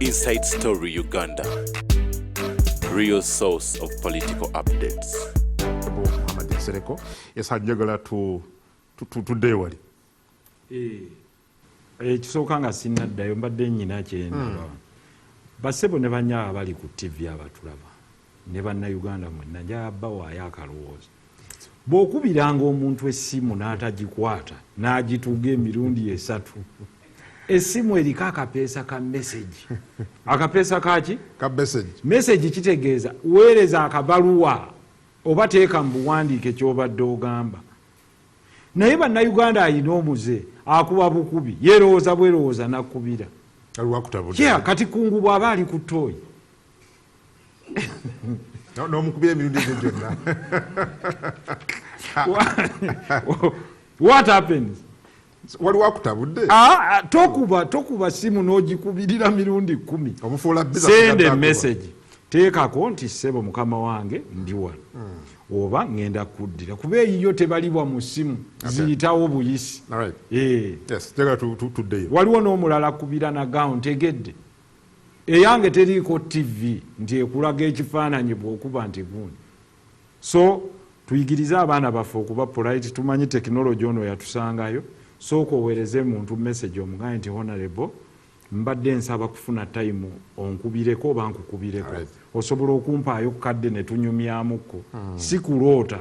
Inside Story Uganda, real source of political updates. Nsereko, yes, njagala tudde wali. Ekisooka nga sinnaddayo mbadde nnyina kyendaba. Bassebo ne bannyaaba bali ku TV abatulaba ne bannayuganda mwenna njagala bawaayo akalowoozo. Bw'okubiranga omuntu essimu n'atagikwata n'agituga emirundi esatu, essimu eriko akapeesa ka message. Akapeesa kaki? Ka message. Message kitegeeza weereza akabaluwa oba teeka mu buwandiike ky'obadde ogamba. Naye bannayuganda alina omuze akuba bukubi yerowooza bwerowooza nakkubira. Kati kungu bw'aba ali ku ttooyi. N'omukubira emirundi egyo gyonna. What happens? Waliwo akutabudde? Tokuba simu n'ogikubirira mirundi 10. Omufuula biza. Send a message. Teekako nti ssebo mukama wange ndi wano. Oba ngenda kuddira kuba eyiyo tebalibwa mu ssimu ziyitawo buyisi. Yes, tuddeyo. Waliwo n'omulala kubira na gawu ntegedde eyange teriiko TV nti ekulaga ekifaananyi bw'okuba nti gundi. So tuyigirize abaana baffe okuba polite, tumanyi tekinologi ono yatusangayo. Sooka oweereze muntu message omugaye nti honorable mbadde nsaba kufuna time onkubireko oba nkukubireko. Osobola okumpaayo kadde ne tunyumyamuko. Si kuloota.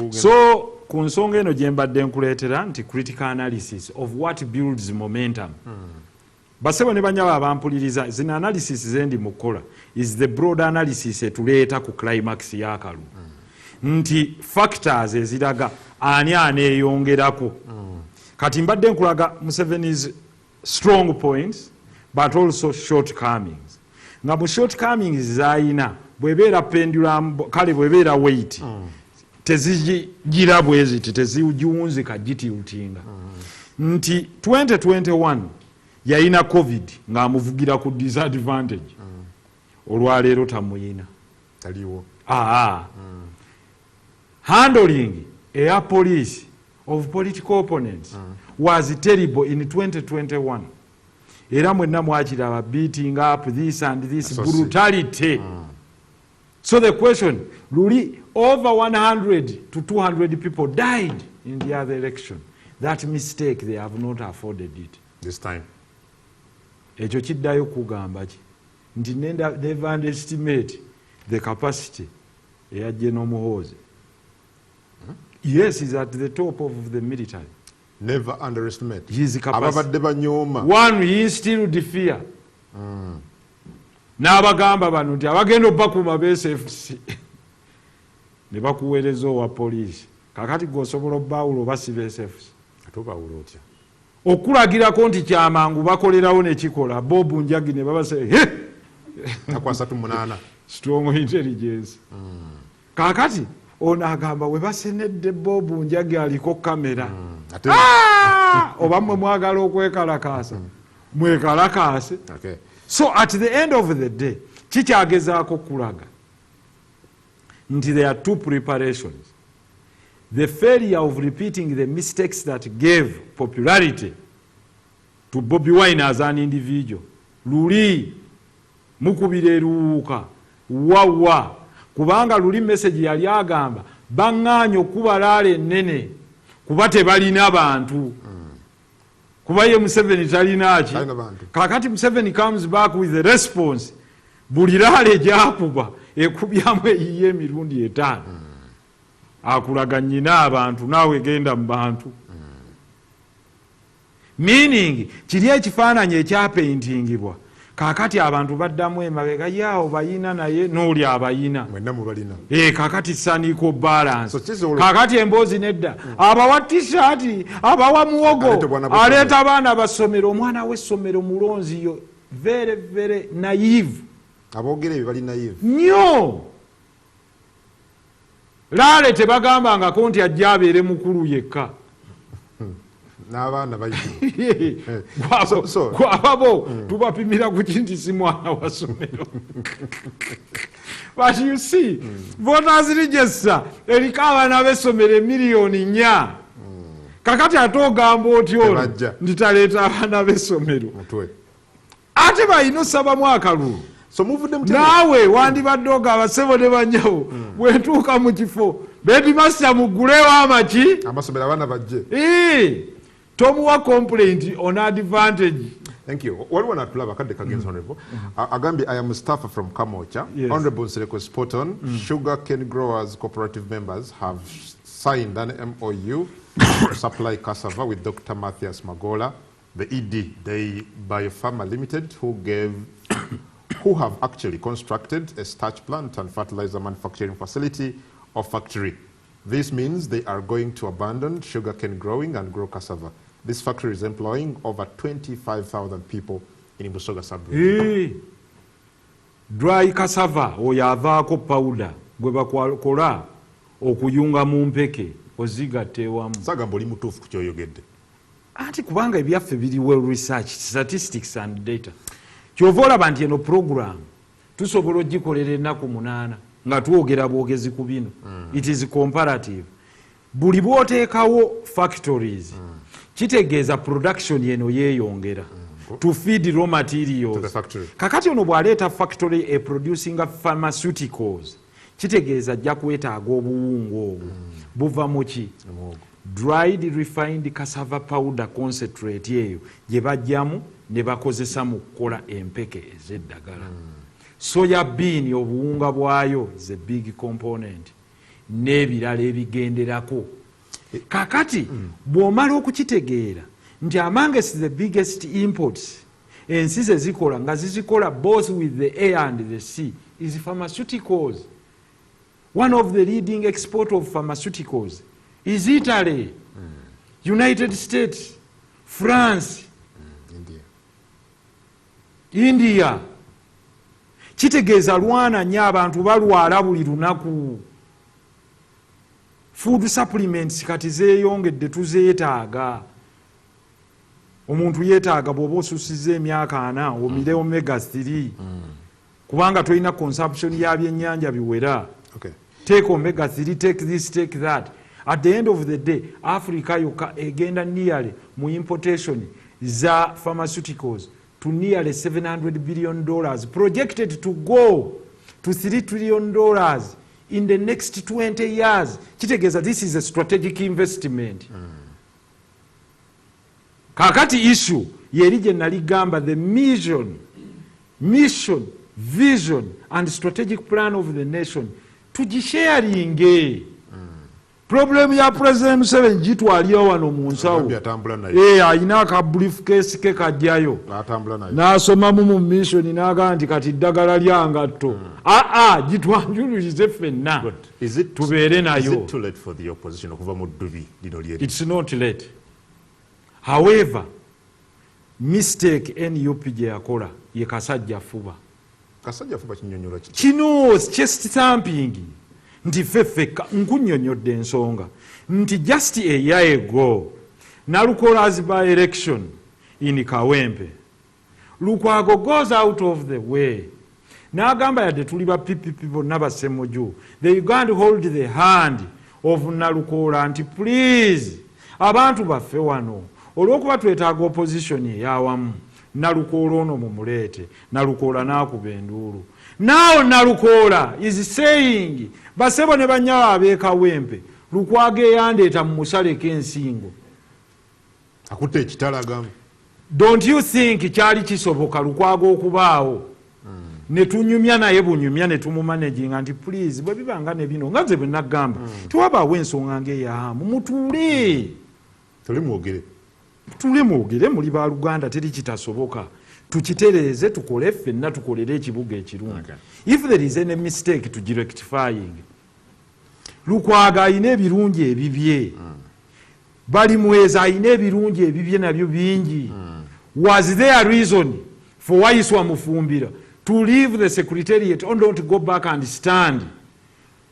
So ku nsonga eno gye mbadde nkuleetera nti critical analysis of what builds momentum. Bassebo ne banyaba abampuliriza zino analysis zendi mukola is the broad analysis etuleeta ku climax y'akalu. Nti factors eziraga ani aneeyongerako. Kati mbadde nkulaga Museveni's strong points but also shortcomings. Nga mu shortcomings zayina bwebeera pendulum kale bwebeera weight tezigira bweziti teziwunzika gitiutinga. Nti 2021 yayina covid ng'amuvugira ku disadvantage. Olwaleero tamuyina. Taliwo. Handling air police of political opponents was terrible in 2021. Era mwenna mwakiraba beating up this and this brutality. So the question, Luli, over 100 to 200 people died in the other election. That mistake, they have not afforded it. This time. Ekyo kiddayo kugamba ki nti never underestimate the capacity eya General Muhoozi. Yes, he's at the top of the military. Never underestimate. His capacity. One, he instilled fear. N'abagamba bano nti abagenda obbakuuma BSFC ne bakuweereza owa poliisi. Kakati gw'osobola obbawula oba si BSFC. Atobawula otya. Okulagirako nti kyamangu bakolerawo ne kikola. Bobu Njagi ne babase akwasa 8. Strong intelligence. Kakati ono agamba we basenedde Bobu Njagi aliko kamera. Oba mmwe mwagala okwekalakaasa. Mwekalakaase. So at the end of the day, kikyagezaako kulaga nti there are two preparations. The failure of repeating the mistakes that gave popularity to Bobi Wine as an individual. Luli mukubira eruuka wawa kubanga luli message yali agamba baŋŋaanya okubalaala ennene kuba tebalina bantu. Kuba ye Museveni talina ki. Kakati Museveni comes back with a response. Buli laale gyakuba ekubyamu eyiye emirundi 5. Akulaga nnyina abantu naawe genda mu bantu. Meaning kiri ekifaananyi ekyapaintingibwa. Kakati abantu baddamu emabega yaawo bayina naye n'oli abayina. Mwenna mubalina. Kakati saniiko balance. Kakati emboozi nedda. Abawa t-shirt, abawa muwogo, aleeta abaana basomero. Omwana w'essomero mulonzi yo very very naive. Aboogera ebyo bali naive. Nnyo. Laale tebagambangako nti ajja abeere mukulu yekka. N'abaana bayizi. Kwababo tubapimira ku kinti si mwana wa ssomero. But you see, voters register eriko abaana b'essomero 4 million. kakati ate ogamba otyo Tebajja. nditaleeta abaana b'essomero mutwe ate balina ossabamu akalulu so muvudde mu naawe wandibadde ogamba ssebo ne banyawo bwentuuka mu kifo bedimasta muggulewo amaki amasomero abaana bajje. tomuwa complaint on advantage. Thank you. Waliwo natulaba kadde kagenzi honorable. Agambye I am Mustafa from Kamocha. Yes. Honorable Nsereko spot on. Sugar cane growers cooperative members have signed an MOU to supply cassava with Dr. Matthias Magola, the ED, the Biofarmer Limited, who have actually constructed a starch plant and fertilizer manufacturing facility or factory. This means they are going to abandon sugarcane growing and grow cassava. This factory is employing over 25,000 people in Busoga sub-region. Dry cassava oyo avaako powder gwe bakola okuyunga mu mpeke ozigatte ewamu. Sagamba oli mutuufu ku kyoyogedde. Anti kubanga ebyaffe biri well research, statistics and data. Kyova olaba nti eno program tusobola ogikolera ennaku 8 nga twogera bwogezi ku bino. It is comparative. Buli bw'oteekawo factories kitegeeza production yeno yeeyongera to feed raw materials. Kakati ono bw'aleeta factory producing pharmaceuticals kitegeeza ajja kwetaaga obuwunga obwo buva mu ki dried refined cassava powder concentrate eyo gye bajjamu ne bakozesa mu kukola empeke ez'eddagala. Soya bean obuwunga bwayo is a big component n'ebirala ebigenderako. Kakati bw'omala okukitegeera nti amongst the biggest imports ensi ze zikola nga zizikola both with the air and the sea is pharmaceuticals. One of the leading export of pharmaceuticals is Italy, United States, France, India. Kitegeeza lwana nnyo abantu balwala buli lunaku. Food supplements kati zeeyongedde tuzeetaaga. Omuntu yeetaaga bw'oba osusiza emyaka 4 omire omega 3 kubanga tolina consumption ya byennyanja biwera. Take omega 3, take this, take that. At the end of the day, Africa yokka egenda nearly mu importation za pharmaceuticals to nearly $700 billion, projected to go to $3 trillion in the next 20 years. Kitegeeza this is a strategic investment. Kakati issue yeri gye naligamba the mission, vision and strategic plan of the nation tugisharinge. Problem ya President Museveni gitwaliyo wano mu nsawo. Ayina aka briefcase ke kajjayo n'asomamu mu mission n'agamba nti kati ddagala lyangatto. Gitwanjululize ffenna tubeere nayo. It's not late. However, mistake NUP gye yakola ye kasajja fuba. Kino chest thumping nti feffeka nkunnyonnyodde ensonga nti just a year ago Nalukola's by election in Kawempe, Lukwago goes out of the way n'agamba yadde tuli ba PPP bonna bassemuju, they going to hold the hand of Nalukola nti please abantu baffe wano olw'okuba twetaaga opposition eyawamu Nalukola ono mumuleete. Nalukola n'akuba enduulu. Now Nalukola is saying basebo ne banyawo ab'Ekawempe Lukwago eyandeeta mu musaleko ensingo akutte ekitala agamba. Don't you think kyali kisoboka Lukwago okubaawo ne tunyumya naye bunyumya ne tumumanaginga nti please bwe bibanga ne bino nga nze bwe nagamba tewabaawo ensonga ng'eyaamu mutuule mwogere muli ba Luganda teri kitasoboka tukitereeze tukole ffenna tukolere ekibuga ekirungi. If there is any mistake tugirectifying. Lukwago ayina ebirungi ebibye bali mweza ayina ebirungi ebibye nabyo bingi. Was there a reason for why Iswa Mufumbira to leave the secretariat or don't go back and stand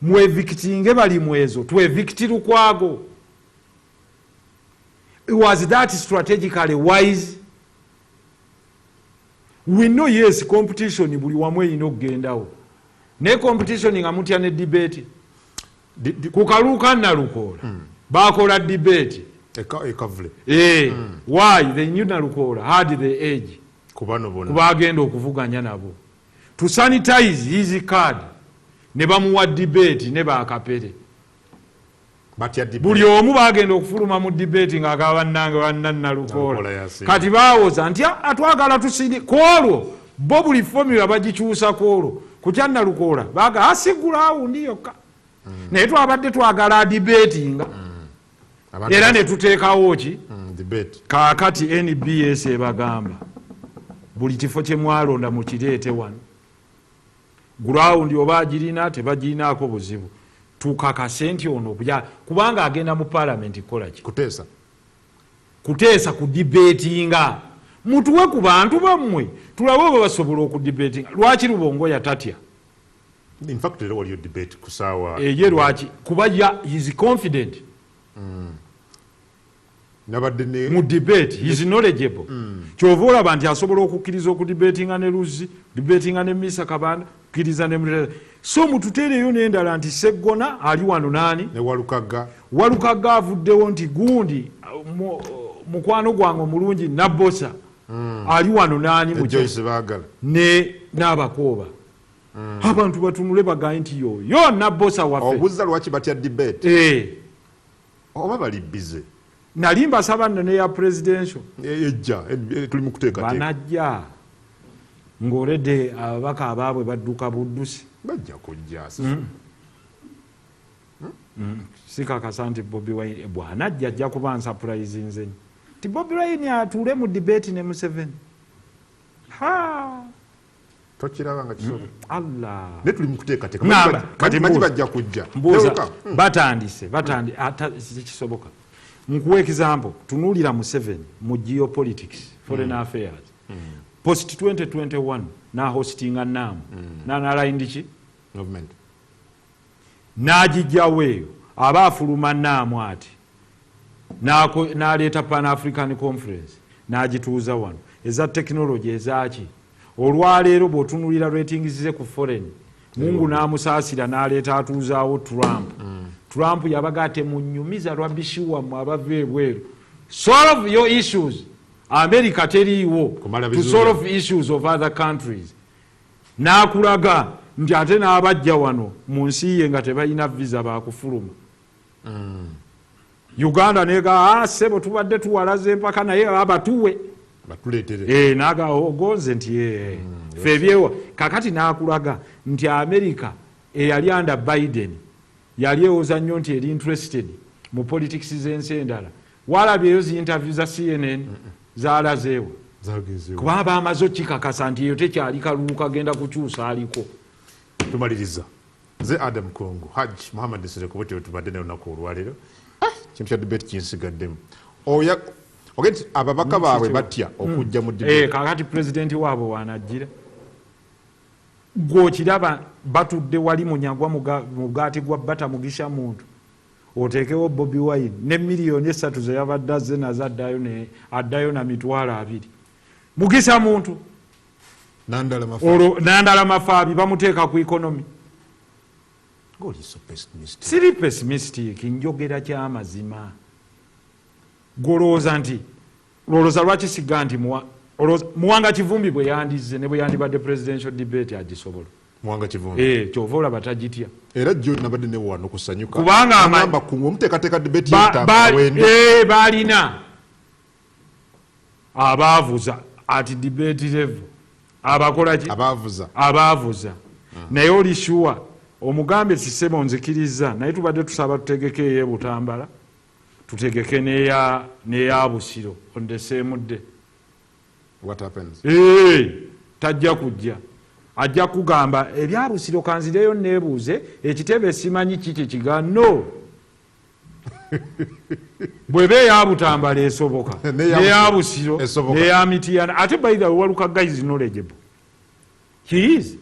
mu evictinge bali mwezo to evict Lukwago? Was that strategically wise? We know yes competition buli wamwe ino kugendawo ne competition nga mutya ne debate kukaluka Nalukola bakola debate Ekavule. Why the new Nalukola had the age kuba agenda okuvuganya nabo to sanitize his card ne bamuwa debate ne bakapere buli omu bagenda okufuluma mu debate ng'agabannange Nalukola kati baawoza nti atwagala tusindi kwolwo bo buli formula bagikyusa kwolwo ku kya Nalukola baga asigula awundi yokka naye twabadde twagala debatinga era ne tuteekawo ki kaakati NBS ebagamba buli kifo kye mwalonda mukireete wano gurawundi oba agirina tebagirinaako buzibu tukakase nti ono kubanga agenda mu palamenti kola ki kuteesa ku debatinga mutuwe ku bantu bammwe tulabe oba basobola okudebatinga lwaki Rubongo yatatya in fact there was your debate kusawa ye lwaki kuba is confident mu debate he is knowledgeable kyova olaba nti asobola okukkiriza okudebatinga ne Luzzi debatinga ne Misa Kabanda kukkiriza ne so mututeereyo n'endala nti Seggona ali wano nani ne Walukagga avuddewo nti gundi mukwano gwange omulungi Nabbosa ali wano nani ne n'Abakooba abantu batunule bagaye nti yo Nabbosa waffe obuzza lwaki batya debate oba bali bize nali mbasaba nno ne ya presidential ejja tuli mu kuteekateeka banajja ng'oledde ababaka abaabwe badduka buddusi bajja kujja sikakasa nti Bobi Wine bwanajja ajja kuba nsapurayizi nze nti Bobi Wine atuule mu debate ne Museveni tokiraba nga kisobola Allah ne tuli mu kuteekateeka kati bajja kujja mbuuza batandise kisoboka nkuwa example tunuulira Museveni mu geopolitics foreign affairs post 2021 na hostinga namu nanalayindi ki government n'agijjawo eyo aba afuluma naamu ati n'aleeta Pan African Conference n'agituuza wano eza technology ezaki olwaleero bw'otunulira ratings ze ku foreign Mungu n'amusaasira n'aleeta atuuzaawo Trump yabaga temunyumiza lwabishiwa mu abava ebweru solve your issues America teriiwo to solve issues of other countries n'akulaga nti ate n'abajja wano mu nsi ye nga tebalina visa bakufuluma Uganda nega sebo tubadde tuwalaze empaka naye abatuwe batuleetere naga ogonze nti febyewa kakati n'akulaga nti America eyali under Biden yali ewoza nnyo nti eri interested mu politics z'ensi endala walabyeyo zi interview za CNN zaalazeewo kuba baamaze okikakasa nti eyo tekyali kalulu kagenda kukyusa aliko tumaliriza nze Adam Kongo Haji Muhammad Nsereko bwetyo tubadde nayo olunaku olwaleero kintu kya debate kinsigaddemu ogenti ababaka baabwe batya okujja mu debate kakati pulezidenti waabwe waanajjira gw'okiraba batudde wali munyagwa mugaati gwa bata mugisha muntu oteekewo Bobi Wine ne miliyoni 3 ze yabadde azze nazo addayo na mitwalo 2 mugisa muntu nandala mafaabi bamuteeka ku economy siri pessimistic njogera kyamazima golooza nti lolooza lwaki siga nti Muwanga Kivumbi bwe yandize ne bwe yandibadde presidential debate agisobola Muwanga Kivumbi kyova olaba tagitya era jjo nabadde ne wano kusanyuka kubanga amamba omuteekateeka debate balina abaavuza ati debate level abakola ki abaavuza naye oli sure omugambe sisemo nzikiriza naye tubadde tusaba tutegeke ye Butambala tutegeke neya Busiro on the same day. What happens? Tajja kujja ajja kugamba ebya Busiro kanzireyo nebuuze ekitebe simanyi kiki kigano bwebe ya Butambala esoboka neya Busiro neya Mitiyana ate by the Walukagga is knowledgeable. He is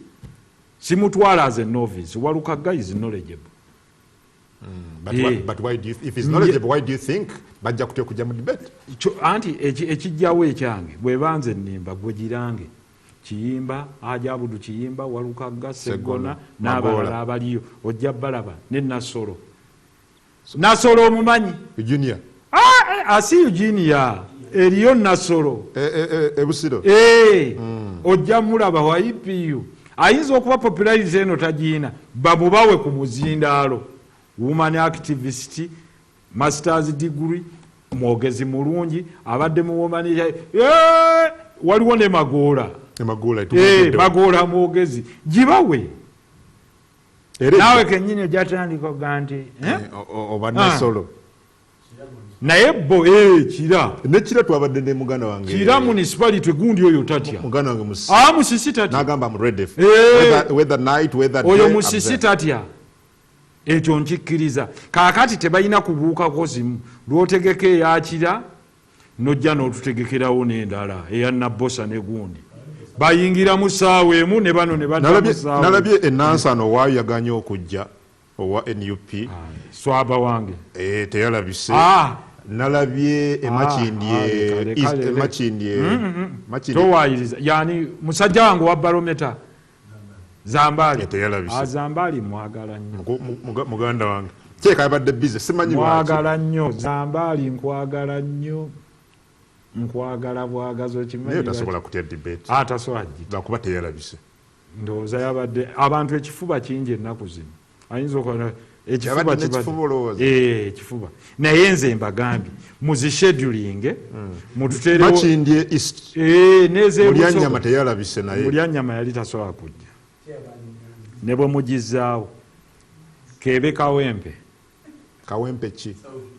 simutwala as a novice. Walukagga is knowledgeable. But why do you, if he's knowledgeable, why do you think bajja kutya kujja mu debate? Anti ekijjawo ekyange bwebanze nnimba gwe girange Kiyimba Ajabudu Kiyimba Walukagga Seggona n'abalala abaliyo ojja balaba ne Nasolo Nasolo omumanyi asi Eugenia eriyo Nasolo ebusiro ojja mulaba wa IPU ayinza okuba popularize eno tagiina bamubawe ku muzindaalo woman activist masters degree mwogezi mulungi abadde mu woman waliwo ne Magoola mwogezi gibawe nawe kenyini ojatandika ganti oba Nasolo naye bo kira twabadde ne muganda wange kira municipality gundi oyo tatya muganda wange musisi tatya nagamba mu ready whether night whether day oyo musisi tatya ekyo nkikkiriza kaakati tebalina kubuukako zimu lwotegeka eyakira nojja n'otutegekerawo n'endala eya Nabbosa ne gundi bayingira mu ssaawa emu ne bano ne nalabye enansano waayo yaganye okujja owa NUP swaba wange teyalabise nalabye emakindye towayiriza yani musajja wange wa barometa Zambali Zambali mwagala nnyo muganda wange kyeka yabadde bize simanyi mwagala nnyo Zambali nkwagala bwagazo kimanyi tasobola kutya debate tasobola kuba teyalabise ndowooza yabadde abantu ekifuba kingi ennaku zino ayinza okuba ekifuba naye nze mbagambye muzishedulinge mututerewomakindye mulyanyama teyalabise naye mulyanyama yali tasobola kujja ne bwe mugizaawo Kebe Kawempe ki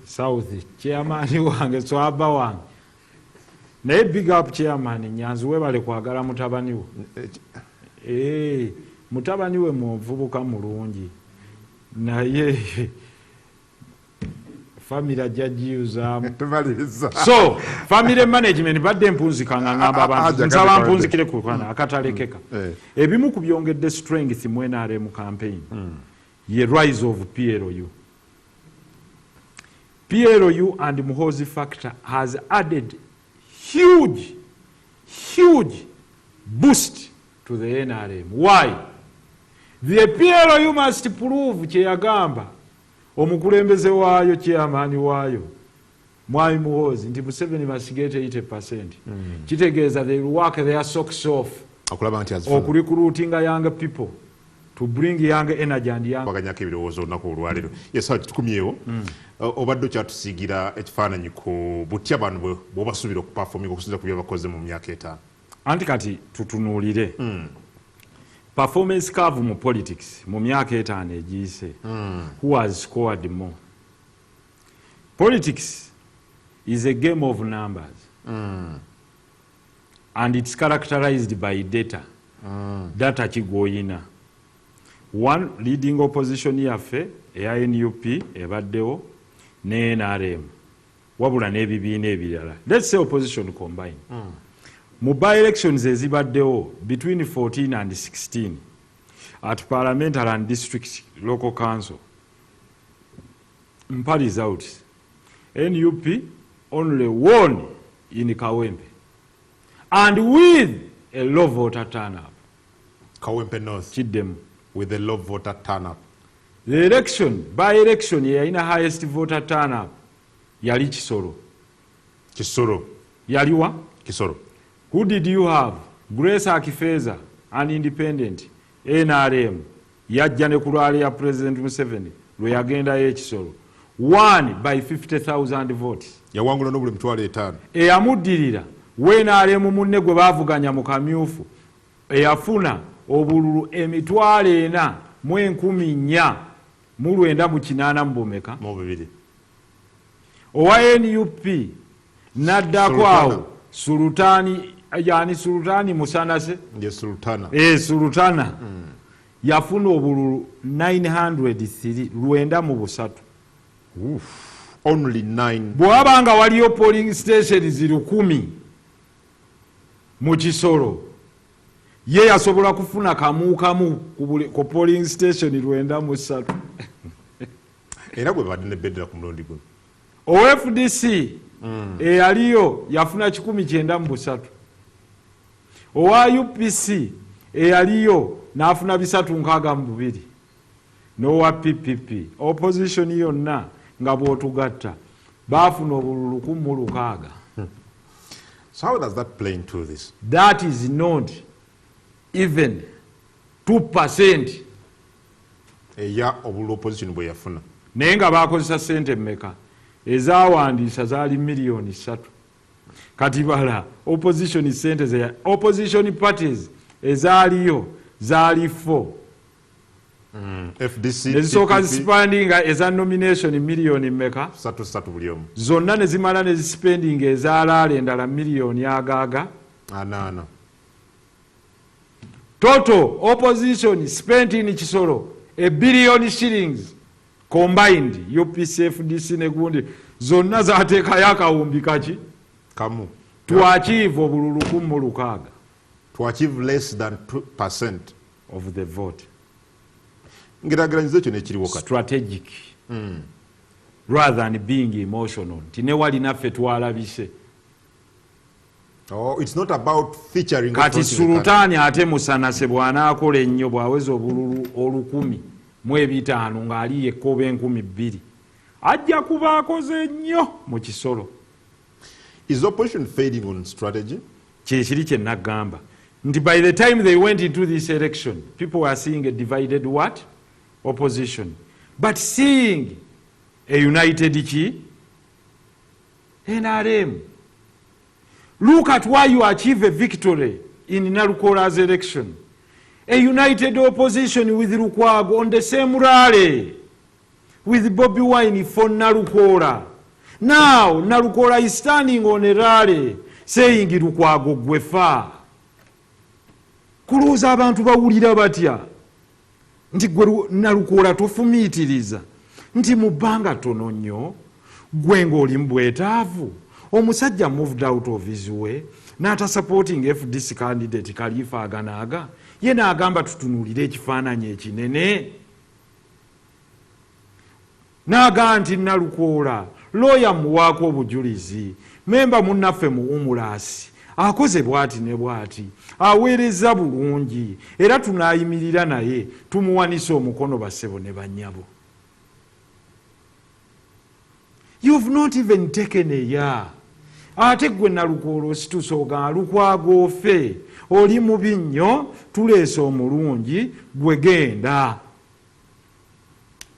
South chairman wange swaba wange naye big up chairman Nyanzi webale kwagala mutabani wo mutabani we muvubuka mulungi naye family jajiuza so family management badde mpunzikanga ngamba abantu nsaba mpunzikire ku kana akatalekeka ebimu kubyongedde strength mu NRM campaign ye rise of PLU and Muhoozi factor has added huge boost to the NRM. Why? The PLU must prove kyeyagamba omukulembeze waayo chairman waayo Mwai Muhoozi nti Museveni must get 80%. Kitegeeza they work their socks off okurecruiting young people to bring young energy and young baganyako ebirowoozo olunaku olwaleero yesawa tukumyewo obadde okyatusiigira ekifaananyi ku butya bano bwobasuubira okupafominga okusinza ku byabakoze mu myaka 5 anti kati tutunuulire performance curve mu politics mu myaka 5 egiyise who has scored more. Politics is a game of numbers and it's characterized by data data kigoyina. One leading opposition yaffe eya NUP ebaddewo ne NRM wabula n'ebibiina ebirala. Let's say opposition combine. Mu by-elections ezibaddewo between 14 and 16 at parliamentary and district local council mpali results NUP only won in Kawempe and with a low voter turnout. Kawempe North Kiddemu with a low voter turnout. The election, by-election yalina highest voter turnout yali Kisoro. Yaliwa? Kisoro. Who did you have? Grace Akifeza, an independent, NRM, yajja ne kulwala ya President Museveni, lwe yagenda Kisoro. Won by 50,000 votes. Yawangula n'obuli mitwalo 5. Eyamuddirira NRM munne gwe baavuganya mu kamyufu eyafuna obululu emitwalo 4,498 mu bumeka mu bibiri. Owa NUP naddako awo Sultani yani Sultani Musanase Sultana yafuna obululu 903 lwenda mu busatu. Only 9. Bwabanga waliyo polling stations 10 mu Kisoro ye yasobola kufuna kamu ku polling station lwenda mu 3. Era gwe badde ne bedera ku mulundi guno. OFDC eyaliyo yafuna 193 mu 3. Owa UPC eyaliyo n'afuna 362. N'owa PPP opposition yonna nga bw'otugatta baafuna obululu 16. So how does that play into this? That is not even 2% Eya obululu opposition bwe yafuna. naye nga bakozesa sente mmeka ezawandiisa zaali miliyoni 3 kati bala opposition sente ze opposition parties ezaaliyo zaali 4 FDC ezisooka zispandinga eza nomination miliyoni mmeka 3 buli omu. zonna ne zimala ne zispendinga ezaalaala endala miliyoni agaaga 8. total opposition spent in Kisoro $1 billion shillings combined UPC FDC ne gundi zonna zaateekayo akawumbi kaki Kamu. to achieve obululu 16 To achieve less than 2% of the vote. ngerageranyiza ekyo nekiriwo kati. Strategic rather than being emotional nti ne wali naffe twalabise Oh, it's not about featuring kati sultani ate musanase bw'anaakola ennyo bw'aweza obululu 115 ng'ali ekkoba 20,000 ajja kuba akoze nnyo mu Kisoro. Is opposition failing on strategy? Kyekiri kye nagamba nti by the time they went into this election people were seeing a divided what opposition but seeing a united ki NRM. Look at why you achieve a victory in Narukola's election. A united opposition with Lukwago on the same rally with Bobi Wine for Narukola. Now Narukola is standing on a rally saying Lukwago gwefa. Kulooza abantu bawulira batya nti gwe Narukola tofumiitiriza nti mu bbanga tono nnyo gwe ng'oli mu bwetaavu. Omusajja moved out of his way n'ata supporting FDC candidate Khalifa Aganaaga ye n'agamba tutunuulire ekifaananyi ekinene n'agamba nti Nalukola looya muwaako obujulizi memba munnaffe mu umulasi akoze bwati ne bwati aweereza bulungi era tunaayimirira naye tumuwanisa omukono bassebo ne bannyabo. You've not even taken a year. Ate gwe Nalukola ositusoga Lukwago ffe oli mubi nnyo tuleese omulungi gwe genda.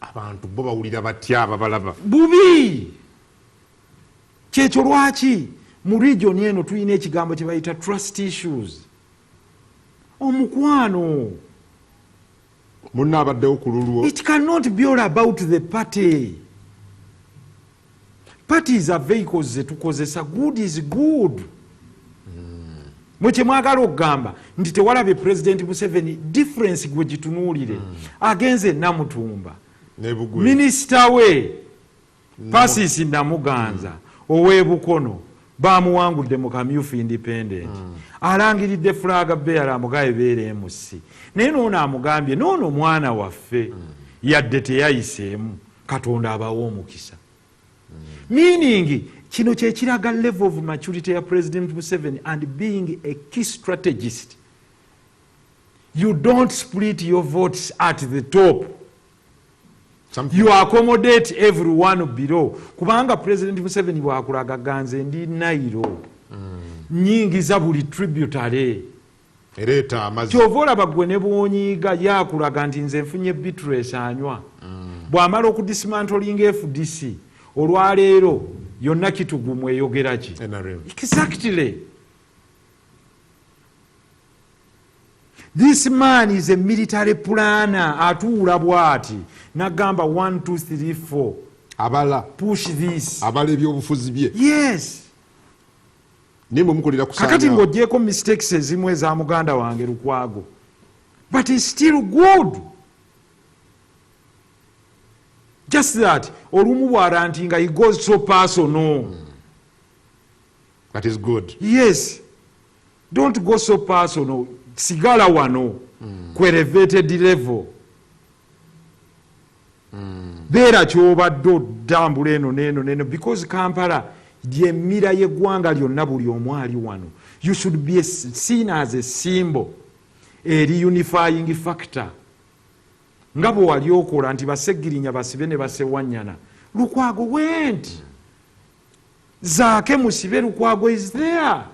Abantu bo bawulira batya ababalaba Bubi kyekyo lwaki mu region eno tulina ekigambo kye bayita trust issues. Omukwano munna abaddewo ku lulwo. it cannot be all about the party. Parties are vehicles zetukozesa. Good is good. Mwe mwagala okugamba nti tewalabe President Museveni difference gwe gitunuulire agenze Namutumba minisita we Pasisi Namuganza ow'ebukono bamuwangudde mu Kamyufu Independent alangiridde flag bearer Mugabe beere MC naye noono amugambye noono mwana waffe yadde teyayiseemu Katonda abawo omukisa. Meaning kino kye kiraga level of maturity ya President Museveni and being a key strategist. You don't split your votes at the top. You accommodate everyone below. Kubanga President Museveni bw'akulaga ganze ndi Nairo nyingi za buli tributary ereeta amazi kyova olaba gwe ne bwonyiiga yakulaga nti nze nfunye Beatrice anywa bw'amala okudismantlinga FDC olwaleero yonna kitugumu eyogera ki exactly. This man is a military planner. Atuula bwati nagamba 1 2 3 4 abala push this abala ebyobufuzi bye. Yes. Nimbo mukolera kusanya kakati ng'ogyeko mistakes ezimu eza muganda wange Lukwago but it's still good. Just that olumu bwarantinga he goes so personal. That is good. Yes. Don't go so personal. Sigala wano ku elevated level. Beera kyobadde oddambula eno neno because Kampala ly'emmira y'eggwanga lyonna buli omu ali wano. You should be seen as a symbol, a reunifying factor. Nga bwe wali okola nti Basegirinya basibe ne Basewanyana Lukwago went Zaake Musibe Lukwago is there.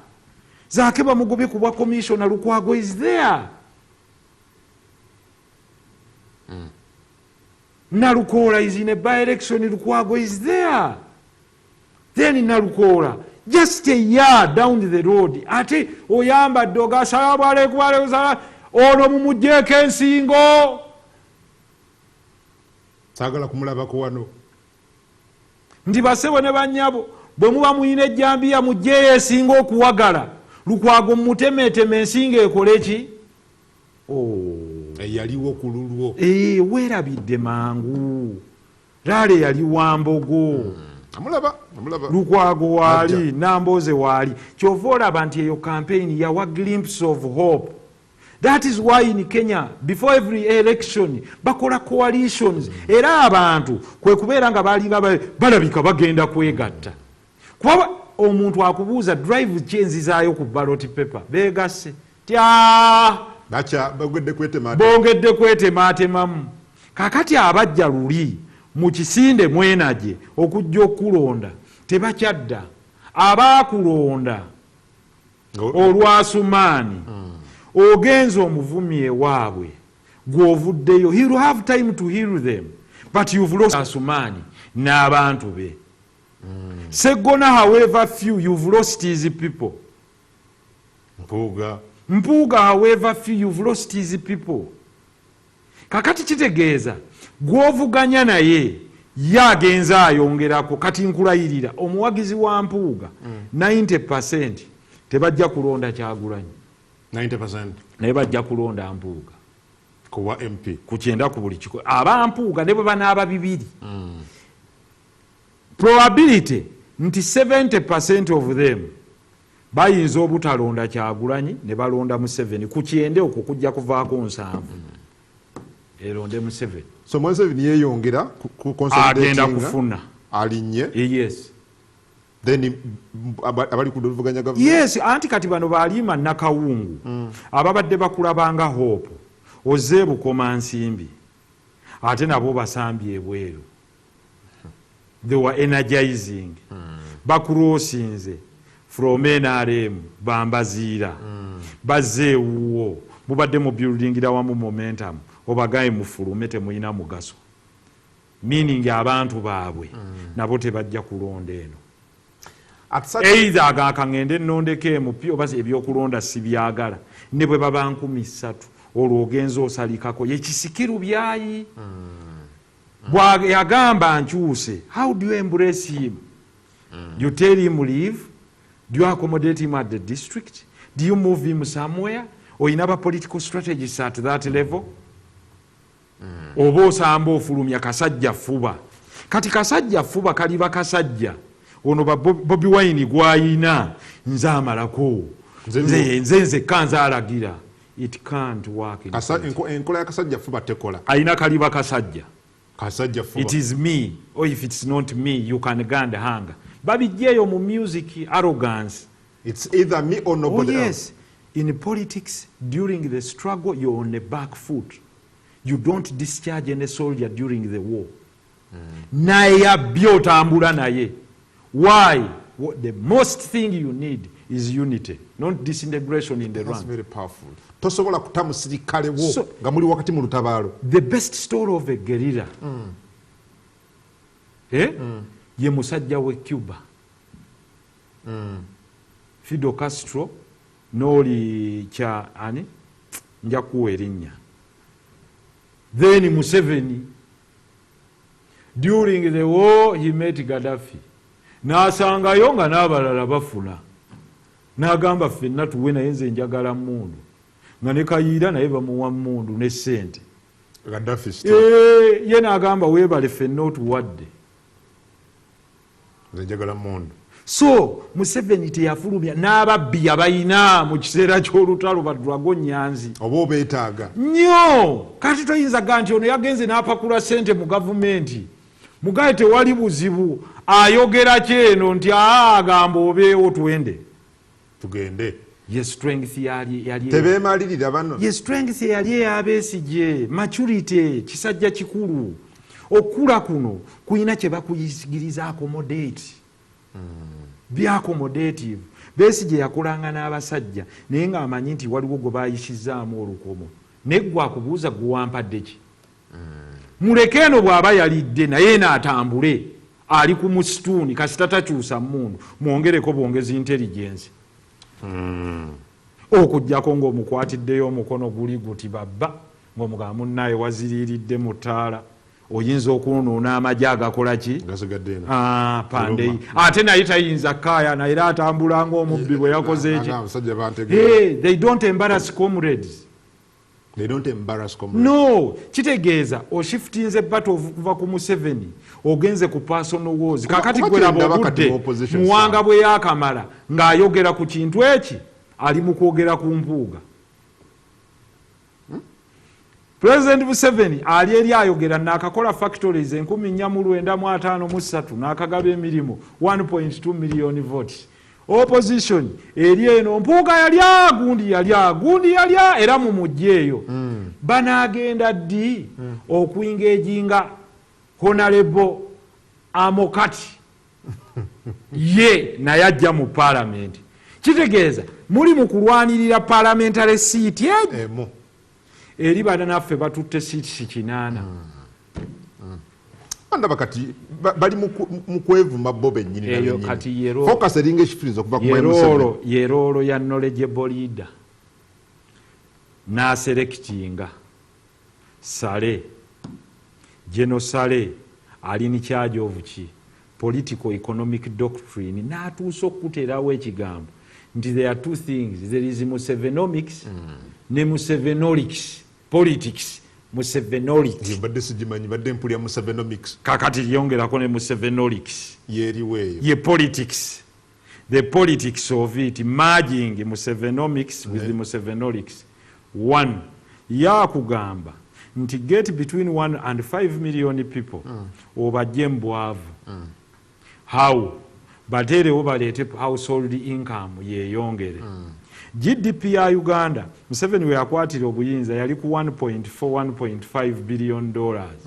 Zaake bamugobe ku bwa commissioner Lukwago is there. Nalukola is in a by-election, Lukwago is there. Then in Nalukola, just a yard down the road, ate oyamba doga salamu alaikum ono mumujeko ensingo. Sagala kumulabako wano. Ndi basewo ne bannyabo bwe muba muyina ejjambiya mujjeyo esinga okuwagala Lukwago mutemeteme ensinga ekole ki? Yaliwo ku lulwo. Weerabidde mangu. Laale yali Wambogo. Amulaba. Lukwago waali, Namboze waali. Kyova olaba nti eyo campaign yawa glimpse of hope. That is why in Kenya, before every election, bakola coalitions. Era abantu kwe kubeera nga balinga balabika bagenda kwegatta. Kuba omuntu akubuuza drive kyenzizaayo ku ballot paper. Beegasse. Bacha bongedde kwetemaatemamu. Kakati abajja luli mu kisinde mwenaje okujja okulonda tebakyadda. Abaakulonda olwasumaani ogenza omuvumi ewaabwe gw'ovuddeyo. He will have time to heal them, but you've lost Asumaani n'abantu be. Segona, however few, you've lost his people. Mpuuga, however few, you've lost his people. Kakati kitegeeza gw'ovuganya naye yagenza ayongerako. Kati nkulayirira omuwagizi wa Mpuuga 90% tebajja kulonda Kyagulanyi. 90% naye bajja kulonda Mpuuga kuwa MP ku 9 ku buli kiko. Aba Mpuuga ne bwe banaaba 2 probability nti 70% of them bayinza obutalonda Kyagulanyi ne balonda Museveni. Ku 9 okwo kujja kuvaako 7 eronde Museveni. So Museveni yeyongera ku consolidating agenda kufuna alinye. Yes. Then abali kuduvuganya government. Yes, anti kati bano balima nakawungu. Ababadde bakulabanga Hope Ozebu Komansimbi ate nabo basambye ebweru. They were energizing. Bakurosinze from NRM bambaziira. Bazeewuwo mubadde mu building wamu momentum obagaye mufulume temuyina mugaso. Meaning abantu baabwe nabo tebajja kulonda eno. Either agakangende nondeke MP oba ebyokulonda sibyagala ne bwe baba 13 olwo ogenza osalikako yekisikiru byayi. Yagamba nkyuse. How do you embrace him? You tell him leave? Do you accommodate him at the district? Do you move him somewhere? Oyina ba political strategies at that level? Oba osamba ofulumya kasajja fuba. Kati kasajja fuba kaliba kasajja. Ono Bobi Wine gwayina nze amalako. Nze kanza alagira. It can't work. Enkola ya kasajja fuba tekola. Aina kaliba kasajja. Kasajja fuba. It is me, or if it's not me, you can go and hang. Babijeyo mu music arrogance. It's either me or nobody else. In politics, during the struggle, you're on the back foot. You don't discharge any soldier during the war. Naye byotambula naye. Why? The most thing you need is unity, not disintegration in the rank. That's very powerful. Tosobola kutamusirikale wo nga muli wakati mu lutabaalo. The best story of a guerrilla ye musajja we Cuba. Fidel Castro n'oli kya ani nja kuwa erinnya. Then Museveni, during the war he met Gaddafi. N'asangayo nga n'abalala bafuna. N'agamba ffenna tuwe naye nze njagala mmundu. Nga ne Kayiira naye bamuwa mmundu ne ssente. Gaddafi ye n'agamba weebale ffenna otuwadde. Nze njagala mmundu. So Museveni teyafulumya n'ababbi abayina mu kiseera ky'olutalo ba Dragon Nyanzi. Oba obeetaaga. Nnyo! Kati toyinza ga nti ono yagenze n'apakula ssente mu gavumenti. Mugaye tewali buzibu ayogera kyeno nti agamba obeewo twende. Tugende. Ye strength yali tebeemalirira bano. Ye strength yali eyabeesigye. Maturity kisajja kikulu. Okula kuno kuyina kye bakuyigiriza accommodate. byaccommodative. Besigye yakolanga n'abasajja naye ng'amanyi nti waliwo gwe bayisizaamu olukomo neggwe akubuuza guwampadde ki. Muleke eno bw'aba yalidde naye n'atambule ali ku musituuni kasita takyusa mmundu mwongereko bwongezi intelligence. Okujjako ng'omukwatiddeyo omukono guli guti babba ng'omugamba munnaye waziriiridde mu ttaala oyinza okunuuna amagye agakola ki pande ate naye tayinza kaayana era atambula ng'omubbi bwe yakoze eki. They don't embarrass comrades. No, kitegeeza oshifutinze battle kuva ku Museveni ogenze ku personal wars kakati gwe laba obudde muwanga bwe yakamala ng'ayogera ku kintu eki ali mu kwogera ku mpuuga. President Museveni ali eri ayogera n'akakola factories 1953 n'akagaba emirimu 1.2 million votes. Opposition eri eno mpuuga yalya gundi yalya era mu mujje eyo banaagenda ddi okuingeejinga Honorable Amokati ye naye ajja mu parliament. Kitegeeza muli mu kulwanirira parliamentary seat emu eri bananaffe batutte seats 8. Andaba kati bali mu kwevuma Bobi ennyini na eyo kati yero focus eringa ekifirizo kuba yerolo ya knowledgeable leader na selectinga Sale General Sale ali ni charge of ki political economic doctrine n'atuusa okuterawo ekigambo nti there are two things, there is Musevenomics ne Musevenolics politics. Musevenolics badde sigimanyi badde mpulya Musevenomics kakati lyongerako ne Musevenolics yeriweeyo ye politics, the politics of it merging Musevenomics with the Musevenolics. One yakugamba nti get between 1 and 5 million people obajje mbwavu how baterewo baleete household income yeyongere. GDP ya Uganda Museveni we yakwatira obuyinza yali ku 1.4-1.5 billion dollars.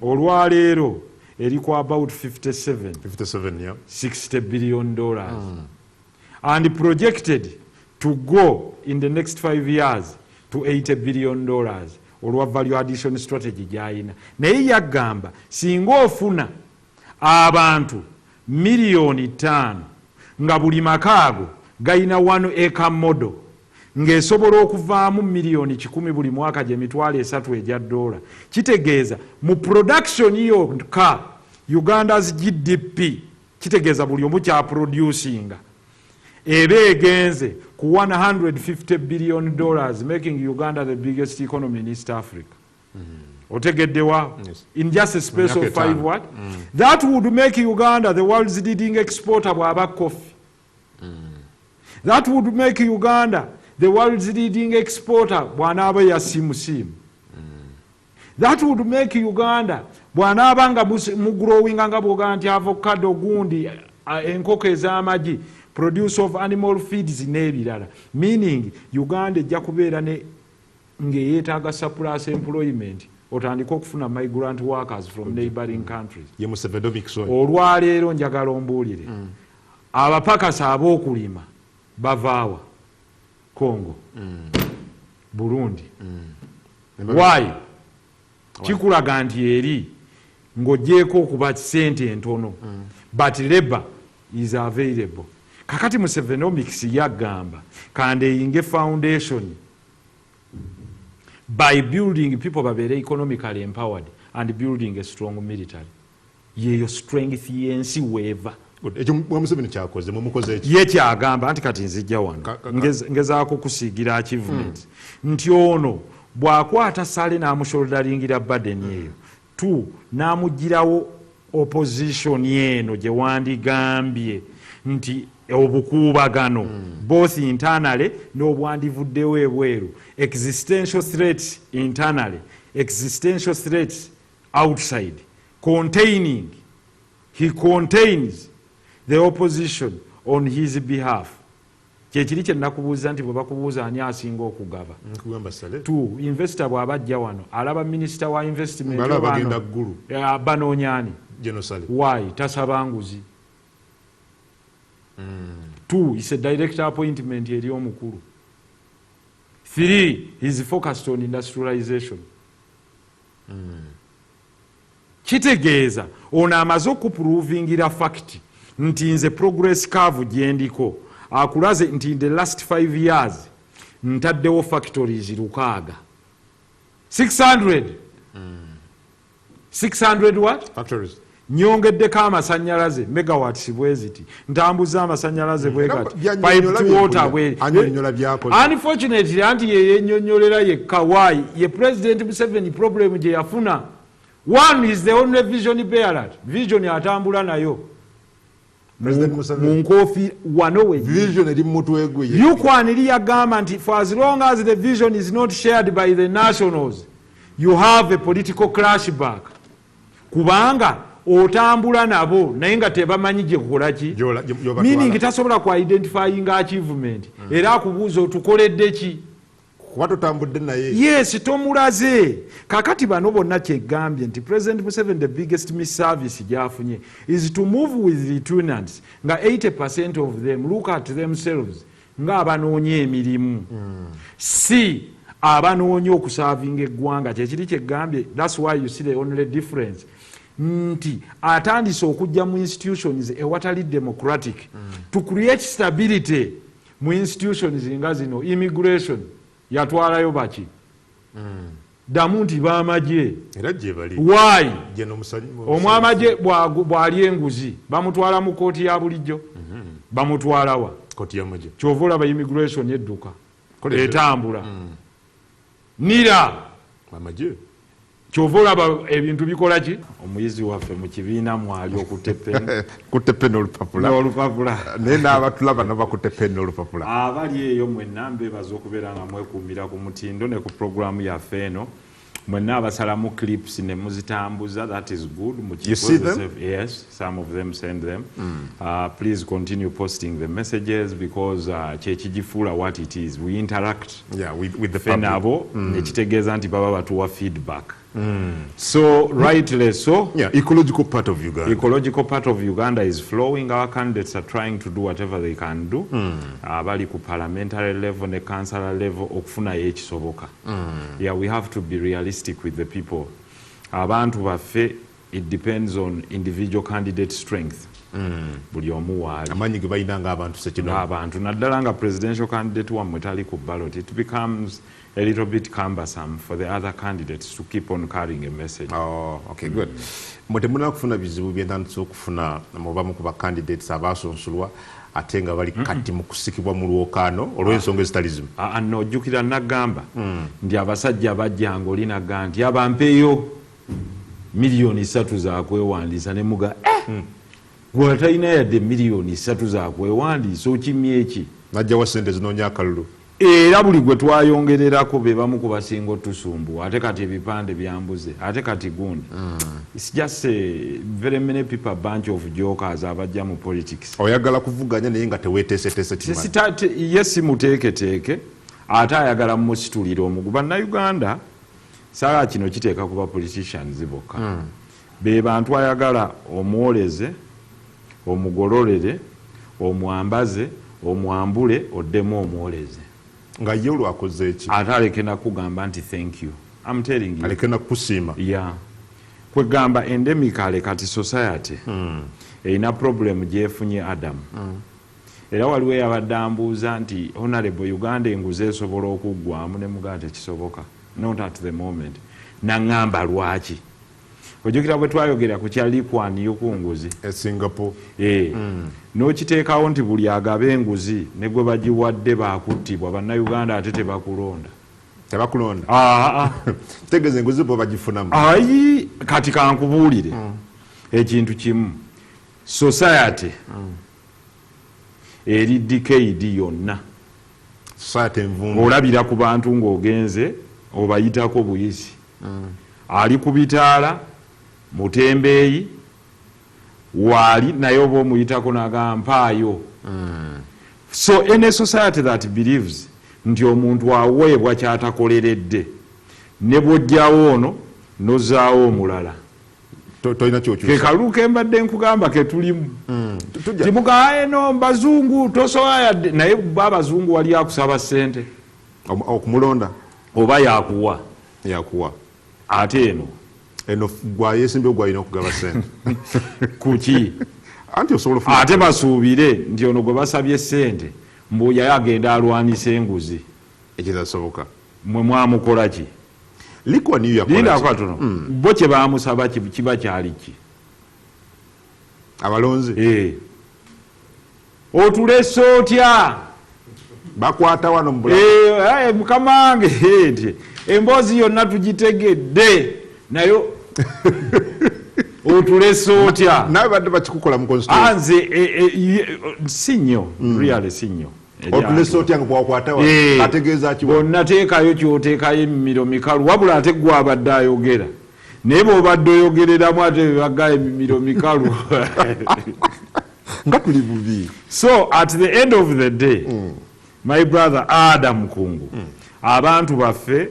Olwaleero eri ku about 60 billion dollars and projected to go in the next 5 years to 80 billion dollars olwa value addition strategy gyayina. Naye yagamba singa ofuna abantu miliyoni 5 nga buli makaago gayina 1 acre model ng'esobola okuvaamu miliyoni 10 buli mwaka gye mitwalo 3 egya dola. Kitegeeza mu production yokka Uganda's GDP kitegeeza buli omu kya producinga eba egenze ku 150 billion dollars making Uganda the biggest economy in East Africa. Otegeddewa in just a space of 5 what? That would make Uganda the world's leading exporter bw'aba coffee. That would make Uganda the world's leading exporter bw'anaaba ya simu. That would make Uganda bw'anaaba nga mugrowing nga bw'ogamba nti avocado gundi enkoko ez'amagi produce of animal feeds n'ebirala. Meaning Uganda ejja kubeera ne ng'eyeetaaga surplus employment otandika okufuna migrant workers from neighboring countries. Olwaleero njagala ombuulire abapakasa ab'okulima bavaawa Congo, Burundi. Why? Kikulaga nti eri ng'oggyeko okuba sente entono but labor is available. Kakati Musevenomics yagamba kandeyinge foundation by building people babeere economically empowered and building a strong military. Yeyo strength yensi weeva. Ye kyagamba nti kati nzijja wano ngezaako kusiigira achievement nti ono bw'akwata Sale n'amushouldaringira burden eyo 2 n'amugirawo opposition yeno gye wandigambye nti obukuubagano both internally n'obwandivuddewo ebweru, existential threats internally, existential threats outside, he contains the opposition on his behalf. Kyekiri kye nakubuuza nti bwe bakubuuza ani asinga okugaba. Tu investor bw'abajja wano alaba minister wa investment banoonyani genocide. Why? Tasaba nguzi. 2, it's a direct appointment eri omukulu. 3, he's focused on industrialization. Kitegeeza ono amaze okuprovingira fact nti nze progress curve gyendiko akulaze nti in the last 5 years ntaddewo factories 600 what? Factories. Nyongeddeko amasanyalaze megawatts bweziti ntambuza amasanyalaze bwekati pipe to water bwe. Unfortunately anti yenyonyolera yekka why ye President Museveni problem gye yafuna. One is the only vision bearer. Vision atambula nayo. President Museveni. Munkofi wanowe. Vision eri mutwe gwe. Yukwaniri yagamba nti for as long as the vision is not shared by the nationals, you have a political clashback. Kubanga otambula nabo naye nga tebamanyi gye kukola ki. Meaning tasobola ku identifying achievement. Era akubuuza otukoledde ki. Watotambudde naye. Yes, tomulaze. Kakati bano bonna kyegambye nti President Museveni the biggest misservice gyafunye is to move with the tenants nga 80% of them look at themselves nga abanoonya emirimu. Si abanoonya okusavinga eggwanga kyekiri kyegambye. That's why you see the only difference. Nti atandise okujja mu institutions ewatali democratic to create stability mu institutions nga zino immigration yatwalayo baki damu nti bamagye era gye bali. Why? Omwamagye bwali enguzi bamutwala mu kooti ya bulijjo bamutwalawa kooti ya magye kyova olaba immigration edduka etambula nira amagye kyova olaba ebintu bikola ki. Omuyizi waffe mu kibiina mwali okutte pen kutte pen olupapula naye n'abatulaba nabakutte pen olupapula. Abali eyo mwenna mbeebaza okubeera nga mwekuumira ku mutindo ne ku programu yaffe eno mwenna abasalamu clips ne muzitambuza. That is good. You see them? Yes, some of them send them. Please continue posting the messages because kyekigifuula what it is. We interact with the public. Nabo nekitegeeza nti baba batuwa feedback. So rightly so. Ecological part of Uganda. Ecological part of Uganda is flowing. Our candidates are trying to do whatever they can do. Abali ku parliamentary level ne councillor level okufuna ekisoboka. We have to be realistic with the people. Abantu baffe, it depends on individual candidate strength. Buli omu waali amanyi ge balina ng'abantu sekino abantu naddala nga presidential candidate wammwe tali ku ballot, it becomes a little bit cumbersome for the other candidates to keep on carrying a message. Okay, good. Mwe temulina kufuna bizibu byentandise okufuna mu bamu ku bacandidates abaasonsolwa ate nga bali kati mu kusikibwa mu lwokaano olw'ensonga ezitali zimu? Ojjukira nagamba nti abasajja bajjanga oli nagamba nti abampeeyo miliyoni 3 za kwewandiisa ne muga gwe talina yadde miliyoni 3 za kwewandiisa okimye eki najjawa ssente zinoonya akalulu. Era buli gwe twayongererako be bamu ku basinga otusumbuwa ate kati ebipande byambuze ate kati gundi. It's just a very many people, a bunch of jokers abajja mu politics. Oyagala kuvuganya naye nga teweeteeseteese kimanyi. Yes, muteeketeeke ate ayagala musitulira omugu. Bannayuganda saala kino kiteeka kuba politicians bokka. Be bantu ayagala omwoleze, omugololere, omwambaze, omwambule, oddemu omwoleze. Nga ye olwakoze eki ate aleke nakugamba nti thank you. I'm telling you. Aleke nakusiima. Kwegamba endemically kati society erina problem gyefunye Adam. Era waliwo yabadde ambuuza nti honorable Uganda enguzi esobola okuggwamu ne mugaa tekisoboka. Not at the moment. Naŋŋamba lwaki. Ojjukira bwe twayogera ku kyalikwani y'okunguzi Singapore. N'okiteekawo nti buli agaba enguzi ne gwe bagiwadde baakuttibwa bannayuganda ate tebakulonda. Tegeeza enguzi bo bagifunamu. Kati kankubuulire ekintu kimu. Society eri decade yonna. Society envundu. Olabira ku bantu ng'ogenze obayitako buyisi. Ali ku bitaala mutembeeyi waali naye oba omuyitako n'agampaayo. So any society that believes nti omuntu aweebwa kyatakoleredde ne bw'ojjawo ono n'ozzaawo omulala Toina chochusa. Ke kalulu kembadde nkugamba ke tulimu. Timuga eno bazungu tosoya naye babazungu wali akusaba sente. Okumulonda. Oba yakuwa. Yakuwa. Ate eno. Eno gwa yesimbe gwa ino kugaba sente. Kuki. Anti osobola funa. Ate basuubire nti ono gwe basabye sente mbuya yagenda alwanisa enguzi. Ekizasoboka. Mwe mwamukola ki? Liko niyo yakola. Linda kwatono. Bo kye bamusaba kiba kyali ki? Abalonzi. Otulese otya? Bakwata wano mbula. Mukamange nti emboozi yonna tugitegedde nayo otulese otya? Nawe badde bakikukola mu constitution. Anze sinyo, really sinyo. Otulese otya ng'okwakwata wano. Ategeeza ki? Bonna teekayo ky'oteekayo emimiro mikalu wabula ate gwe abadde ayogera. Naye bw'obadde oyogereramu ate bebagga emimiro mikalu. Nga tuli bubi. So at the end of the day, my brother Adam Kungu, abantu baffe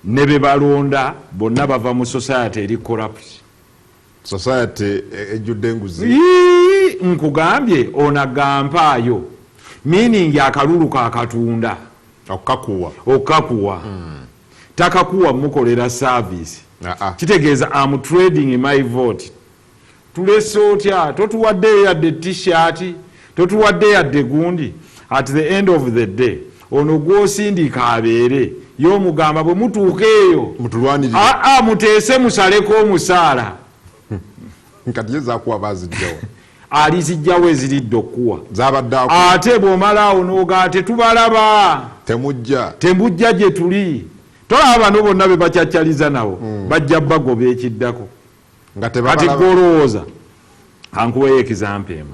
ne be balonda bonna bava mu society eri corrupt. Society ejjudde enguzi. Nkugambye onagampaayo. Meaning akalulu ka katunda. Okakuwa. Takakuwa mukolera service. Kitegeeza I'm trading my vote. Tulese otya totuwadde yadde t-shirt, totuwadde yadde gundi. At the end of the day, ono gw'osindika abeere y'omugamba bwe mutuuka eyo mutulwanirire. Muteese musaleko omusaala. Nkati ezaakuwa baazijjawo. Alizijjawo eziridde okuwa. Zaabaddaako. Ate bw'omalaawo n'ogaa tetubalaba. Temujja gye tuli. Tolaba bano bonna be bacaccaliza nabo. Bajja bagoba ekiddako. Kati golowooza. Ankuweyo ekizampa emu.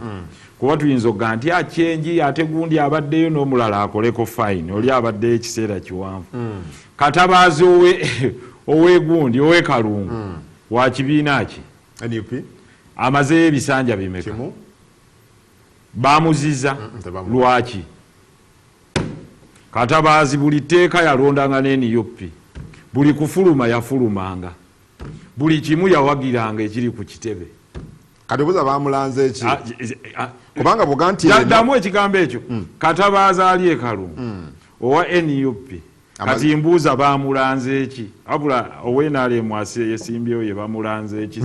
Kuba tuyinza okugaa nti acyenji ate gundi abaddeyo n'omulala akoleko fine. Oli abaddeyo ekiseera kiwanvu. Katabaazi owegundi owekalungu. Wa kibiina ki? NUP. Amazeyo ebisanja bimeka. Bamuziza. Lwaki? Katabaazi buli tteeka yalondanga n'NUP. Buli kufuluma yafulumanga. Buli kimu yawagiranga ekiri ku kitebe. Kati buza bamulanze eki. Kubanga buganti Damu ekigambo ekyo. Katabaazi ali ekalungu. Owa NUP. Kati mbuuza bamulanze eki. Abula owenaale mwasi yesimbyeyo ye bamulanze eki.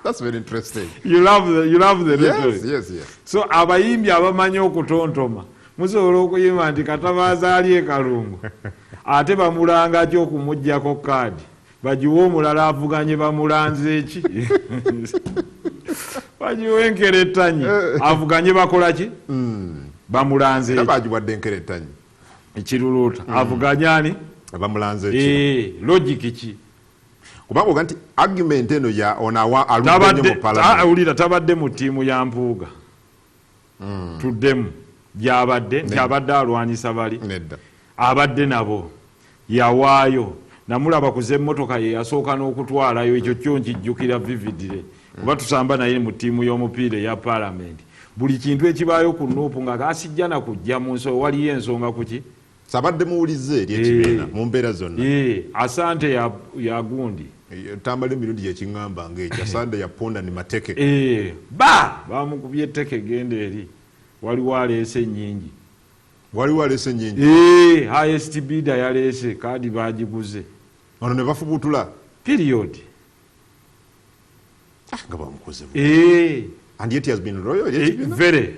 That's very interesting. You love the rhetoric. Yes. So abayimbi abamanyi okutontoma musobola okuyimba nti Katabaazi ali ekalungu ate bamulanga ki okumuggyako kaadi bagiwe omulala avuganye bamulanze eki. Bagiwe enkerettanyi avuganye bakola ki? Bamulanze eki. Bagiwadde enkerettanyi. Ekiruluuta avuganye ani? Bamulanze eki. Logic ki? Kubanga oga nti argument eno ya onawa aludde mu parliament. Awulira tabadde mu ttiimu ya Mpuuga. Tuddemu gy'abadde nti abadde alwanisa bali. Abadde nabo yawaayo. Namulaba kuze emmotoka ye yasooka n'okutwalayo ekyo kyo nkijjukira vividire. Kuba tusamba naye mu ttiimu y'omupiira eya parliament. Buli kintu ekibaayo ku Nuupu nga gaasijja na kujja mu nsonga waliyo ensonga kuki? Sabadde muwulize eri ekibiina mu mbeera zonna. Asante ya gundi. Tambala emirundi gyekingamba ng'ekyo. Asante ya ponda ni mateke. Bamukubye etteke genda eri. Waliwo aleese ennyingi. Highest bidder yaleese kaadi bagiguze. Ono ne bafubutula. Period. Nga bamukoze. And yet he has been loyal. Very.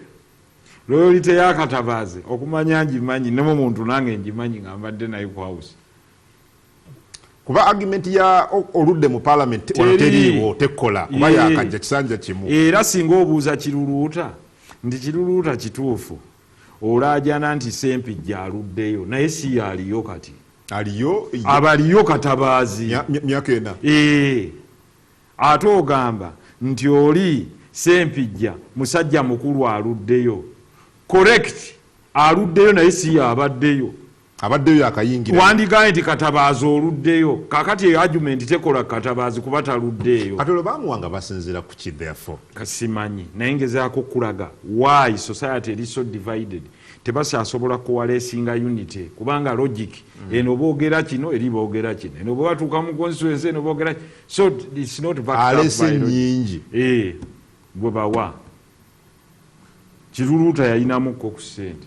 Loyalty ya Katabaazi okumanya njimanyi ne muntu nange njimanyi ngambadde naye ku house. Kuba argument ya oludde mu parliament onoteriiwo tekola kuba yakajja kisanja kimu. Era singa obuuza kiruluuta nti kiruluuta kituufu olaajana nti Ssempijja aluddeyo naye si yaliyo kati. Abaliyo Katabaazi. Myaka ena. Ate ogamba nti oli Ssempijja musajja mukulu aluddeyo. Correct. Aluddeyo naye si yabaddeyo. abaddeyo akayingira wandigaye nti Katabazi oluddeyo kakati argument tekola Katabazi kuba taluddeyo kati olwo bamuwanga basinziira ku ki therefore kasimanyi naye ngezaako okulaga why society is so divided tebakyasobola kuwaleesinga unity kubanga logic eno boogera kino eri boogera kino eno bwe batuuka mu constituency eno boogera so it's not alese nnyingi bwe bawa kiruluuta yayinamukko ku ssente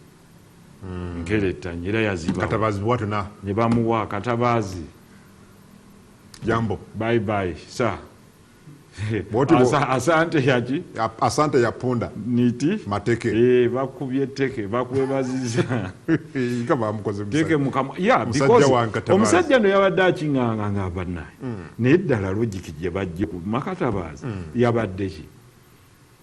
nkerettanyi era yaziba Katabazi bwatuna ne bamuwa Katabazi jambo bye bye sa asante yaki asante ya punda niti mateke bakubye teke bakwebaziza kama mkoze teke mukama because omusajja no yabadde akinganga ng'abannaye naye ddala logic gye bajje ku Katabazi yabadde ki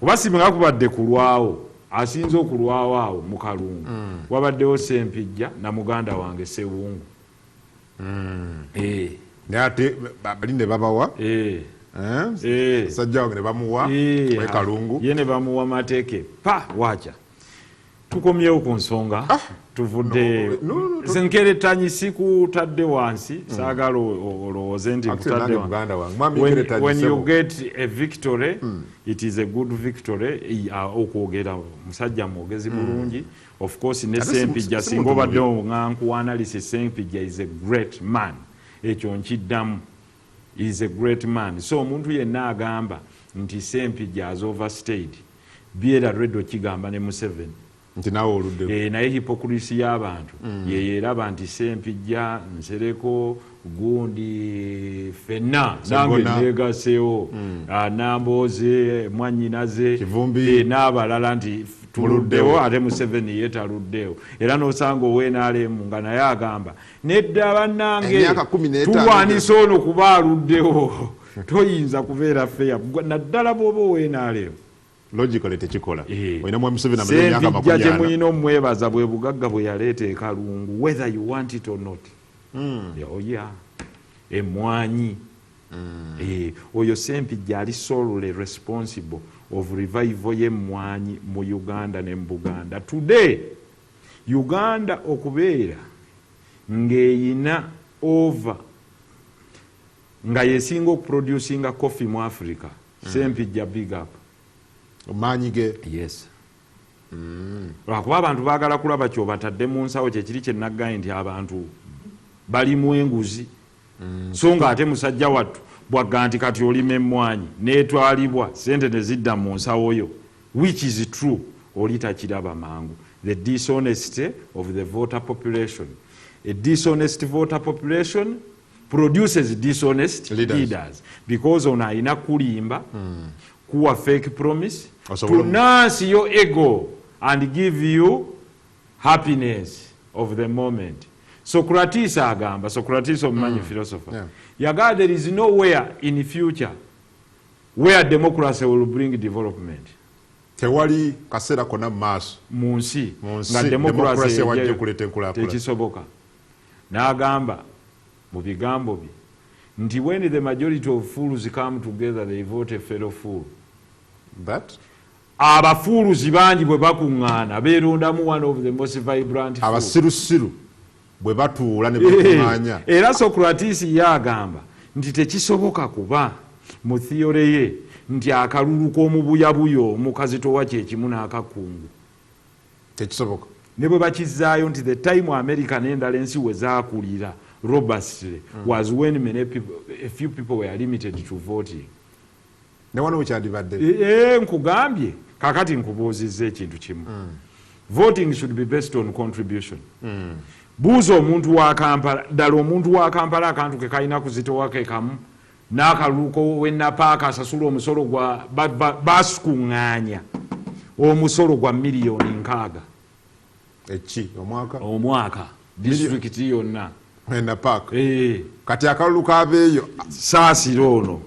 kuba simenga kubadde kulwawo asinze okulwawo awo mu Kalungu wabaddewo Sempijja na muganda wange Sewungu ate bali ne babawa sajja wange ne bamuwa Kalungu ye ne bamuwa mateke pa wacha tukomyewo ku nsonga tuvudde senkeretanyi siku tadde wansi saagala olowooze nti kutadde when you get a victory it is a good victory okwogera musajja mwogezi bulungi of course ne Sempijja singa obadde oŋŋanku analysis Sempijja is a great man ekyo nkiddamu is a great man so omuntu yenna agamba nti Sempijja has overstayed Biera Redo kigamba ne Museveni nti nawe oludde naye hypocrisy y'abantu yeeraba nti Sempijja Nsereko gundi fenna nange neegaseewo Namboze mwannyinaze n'abalala nti tuluddewo ate Museveni ye taluddewo era n'osanga ow'NRM nga naye agamba nedda bannange tulwanisa ono kuba aluddewo toyinza kubeera feya naddala bw'oba ow'NRM logically tekikola oyina mu Museveni amanya emyaka 40 gye muyina omwebaza bwe bugagga bwe yaleeta e Kalungu whether you want it or not emwanyi oyo Sempijja ali solely responsible of revival y'emmwanyi mu Uganda ne mu Buganda today Uganda okubeera ng'eyina over nga yesinga okuproducinga coffee mu Africa Sempijja big up maanyi ge yes lwakuba abantu baagala kulaba kyobatadde mu nsawo kyekiri kye naggaye nti abantu balimu enguzi so nga ate musajja wattu bwagga nti kati olima emmwanyi neetwalibwa sente ne zidda mu nsawo yo which is true oli takiraba mangu the dishonesty of the voter population a dishonest voter population produces dishonest leaders because ono ayina kulimba kuwa fake promise to nurse your ego and give you happiness of the moment. Socrates agamba, Socrates omumanyi philosopher, yaga there is nowhere in the future where democracy will bring development. Tewali kasera kona maaso munsi nga democracy wajje kuleta enkulaakulana tekisoboka. N'agamba mu bigambo bye nti when the majority of fools come together they vote a fellow fool. But abafuuluzi bangi bwe bakuŋŋaana beerondamu one of the most vibrant abasirusiru bwe batuula ne bakuŋŋaanya. Era Socrates yagamba nti tekisoboka kuba mu theory ye nti akalulu k'omubuyabuyo omukazitowa kyekimu n'akakungu tekisoboka. Ne bwe bakizzaayo nti the time America n'endala ensi we zaakulira robustly was when many people, a few people were limited to voting. Ne wano wekyandibadde nkugambye kakati nkubuuzizza ekintu kimu. Voting should be based on contribution. Buuza omuntu wa Kampala, ddala omuntu wa Kampala akantu ke kalina kuzitowa ke kamu n'akaluko wennapaaka asasula omusolo gwa basikuŋŋaanya omusolo gwa miliyoni 6 eki omwaka disitulikiti yonna wennapaaka kati akalulu kabeeyo saasira ono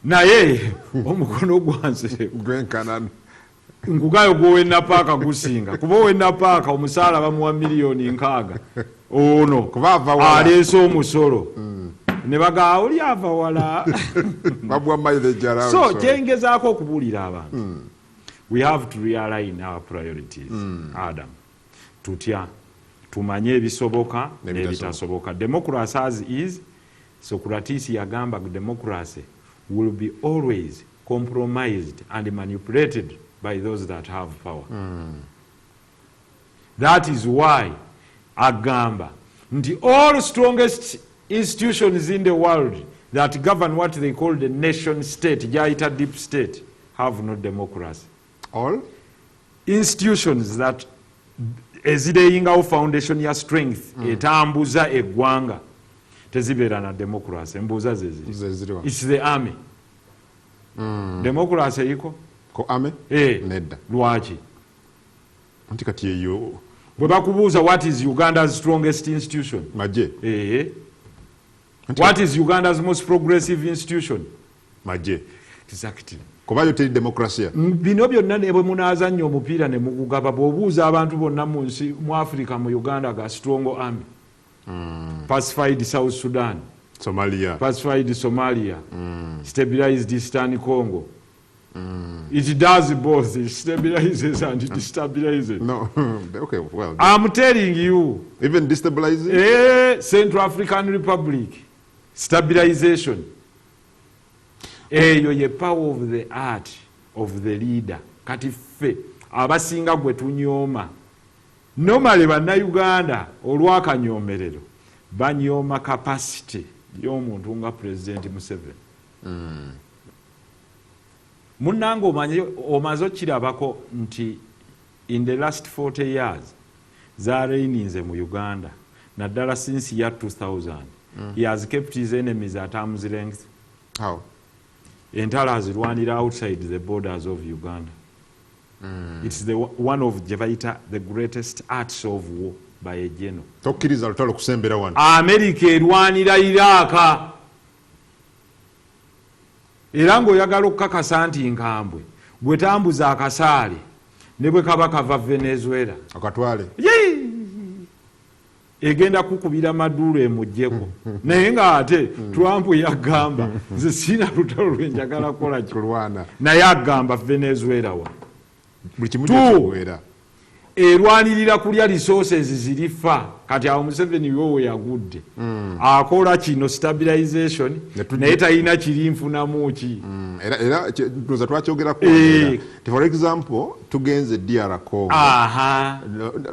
naye omukono gwanze gwenkanana nkugayo gwowennapaaka gusinga kuba owennapaaka omusaala bamuwa miliyoni 6 ono aleese omusolo ne bagaa oli ava wala so kyengezaako okubuulira abantu we have to realign our priorities. Adam tutya tumanye ebisoboka n'ebitasoboka. Democracy as is, Socrates yagamba democracy will be always compromised and manipulated by those that have power. That is why agamba the all strongest institutions in the world that govern what they call the nation state, jaita deep state, have no democracy. All institutions that ezireyingawo foundation ya strength etambuza eggwanga tezibeera na democracy. Embuuza zeziri. It's the army. Democracy iko ko army nedda. Lwaki? Anti kati eyo bwe bakubuuza what is Uganda's strongest institution? Maje. What is Uganda's most progressive institution? Maje. Exactly. Kubayo teri democracy. Bino byonna ne bwe munaazannya omupiira ne mugugaba bw'obuuza abantu bonna mu nsi mu Africa mu Uganda ga strong army. Pacified South Sudan. Somalia. Pacified Somalia. Stabilized Eastern Congo. It does both. It stabilizes and it destabilizes. No. Okay, well. I'm telling you. Even destabilizing? Central African Republic. Stabilization. Eyo ye power of the art of the leader. Kati ffe abasinga gwe tunyooma. Normally bannayuganda olw'akanyomerero banyooma capacity y'omuntu nga President Museveni. Munnange omaze okirabako nti in the last 40 years zareyininze mu Uganda naddala since year 2000 he has kept his enemies at arm's length. How? Entala azirwanira outside the borders of Uganda. It's one of the greatest arts of war by a general. Tokkiriza lutalo kusembera wano. America erwanira Iraq. Era ng'oyagala okukakasa nti nkambwe bwe tambuza akasaale ne bwe kaba kava Venezuela akatwale egenda kukubira Maduro emuggyeko. Naye ng'ate Trump yagamba nze sina lutalo lwe njagala kukola kulwana. Naye agamba Venezuela wa buli kimu ky'okuwera erwanirira kulya resources zirifa. Kati awo Museveni wowe yagudde akola kino stabilization naye talina kiri nfunamu ki. Era tuza twakyogera ku for example tugenze DR Congo.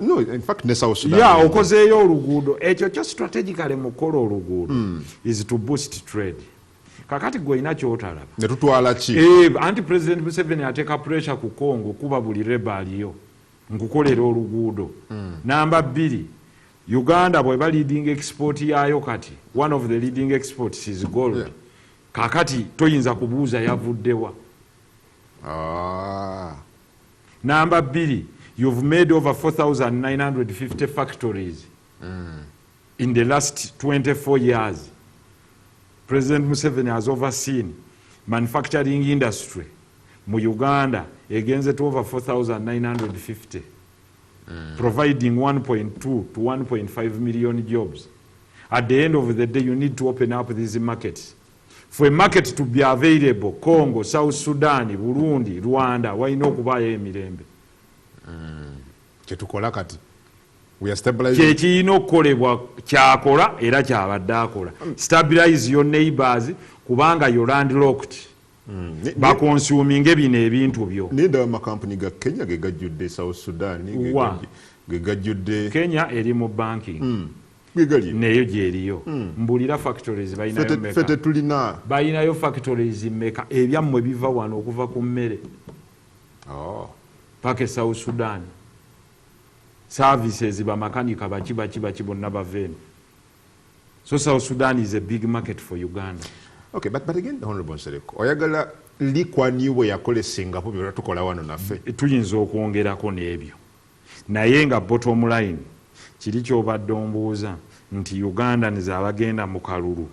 No, in fact ne South Sudan. Okozeeyo oluguudo ekyo kyo strategically mukola oluguudo is to boost trade. Kakati gwe ina kyotalaba ne tutwala ki anti President Museveni ateeka pressure ku Congo kuba buli reba aliyo nkukolera oluguudo. Namba 2, Uganda bweba leading export yayo kati one of the leading exports is gold. Kakati toyinza kubuuza yavuddewa. Namba 2, you've made over 4,950 factories in the last 24 years. President Museveni has overseen manufacturing industry mu Uganda egenze to over 4,950, providing 1.2 to 1.5 million jobs. At the end of the day, you need to open up these markets. For a market to be available, Congo, South Sudan, Burundi, Rwanda, walina okubaayo emirembe. Kyetukola kati. We are stabilizing. Kyekirina okukolebwa kyakola era kyabadde akola. Stabilize your neighbors kubanga you're landlocked. Bakonsuming ebino ebintu byo. Ninda amakampuni ga Kenya ge gajjudde South Sudan ge gajjudde. Kenya eri mu banking. Neyo gyeriyo. Mbulira factories balinayo meka. Fete tulina. Balinayo factories meka ebyammwe biva wano okuva ku mmere. Pake South Sudan. Services bamakanika bakiba bonna baveno. So South Sudan is a big market for Uganda. Okay, but again, Honorable Nsereko, oyagala likwaniwe yakole Singapore byo tukola wano naffe. Tuyinza okwongerako n'ebyo. Naye nga bottom line kiri kyobadde ombuuza nti Uganda nizabagenda mu kalulu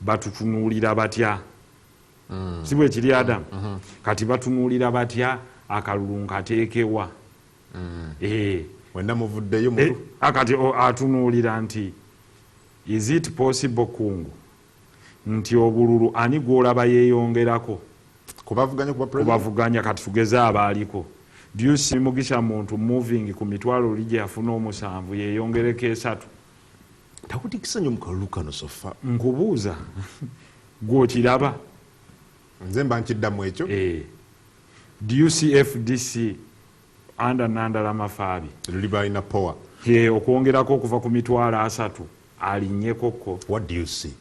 batutunuulira batya. Si bwe kiri Adam. Kati batunuulira batya akalulu nkateekewa. Wenda muvuddeyo mutu. Akati atunuulira nti is it possible kungu nti obululu ani gwolaba yeeyongerako kubavuganya kuba president kubavuganya kati tugeze abaaliko Do you see Mugisha muntu moving ku mitwalo lije yafuna omusanvu yeyongereko 3? Takutikisa nnyo mu kalulu kano sofa. Nkubuuza gw'okiraba. Nze mba nkiddamu ekyo. Do you see FDC under Nandala Mafabi? Luli balina power. Okwongerako okuva ku mitwalo 3 alinnyekoko. What do you see?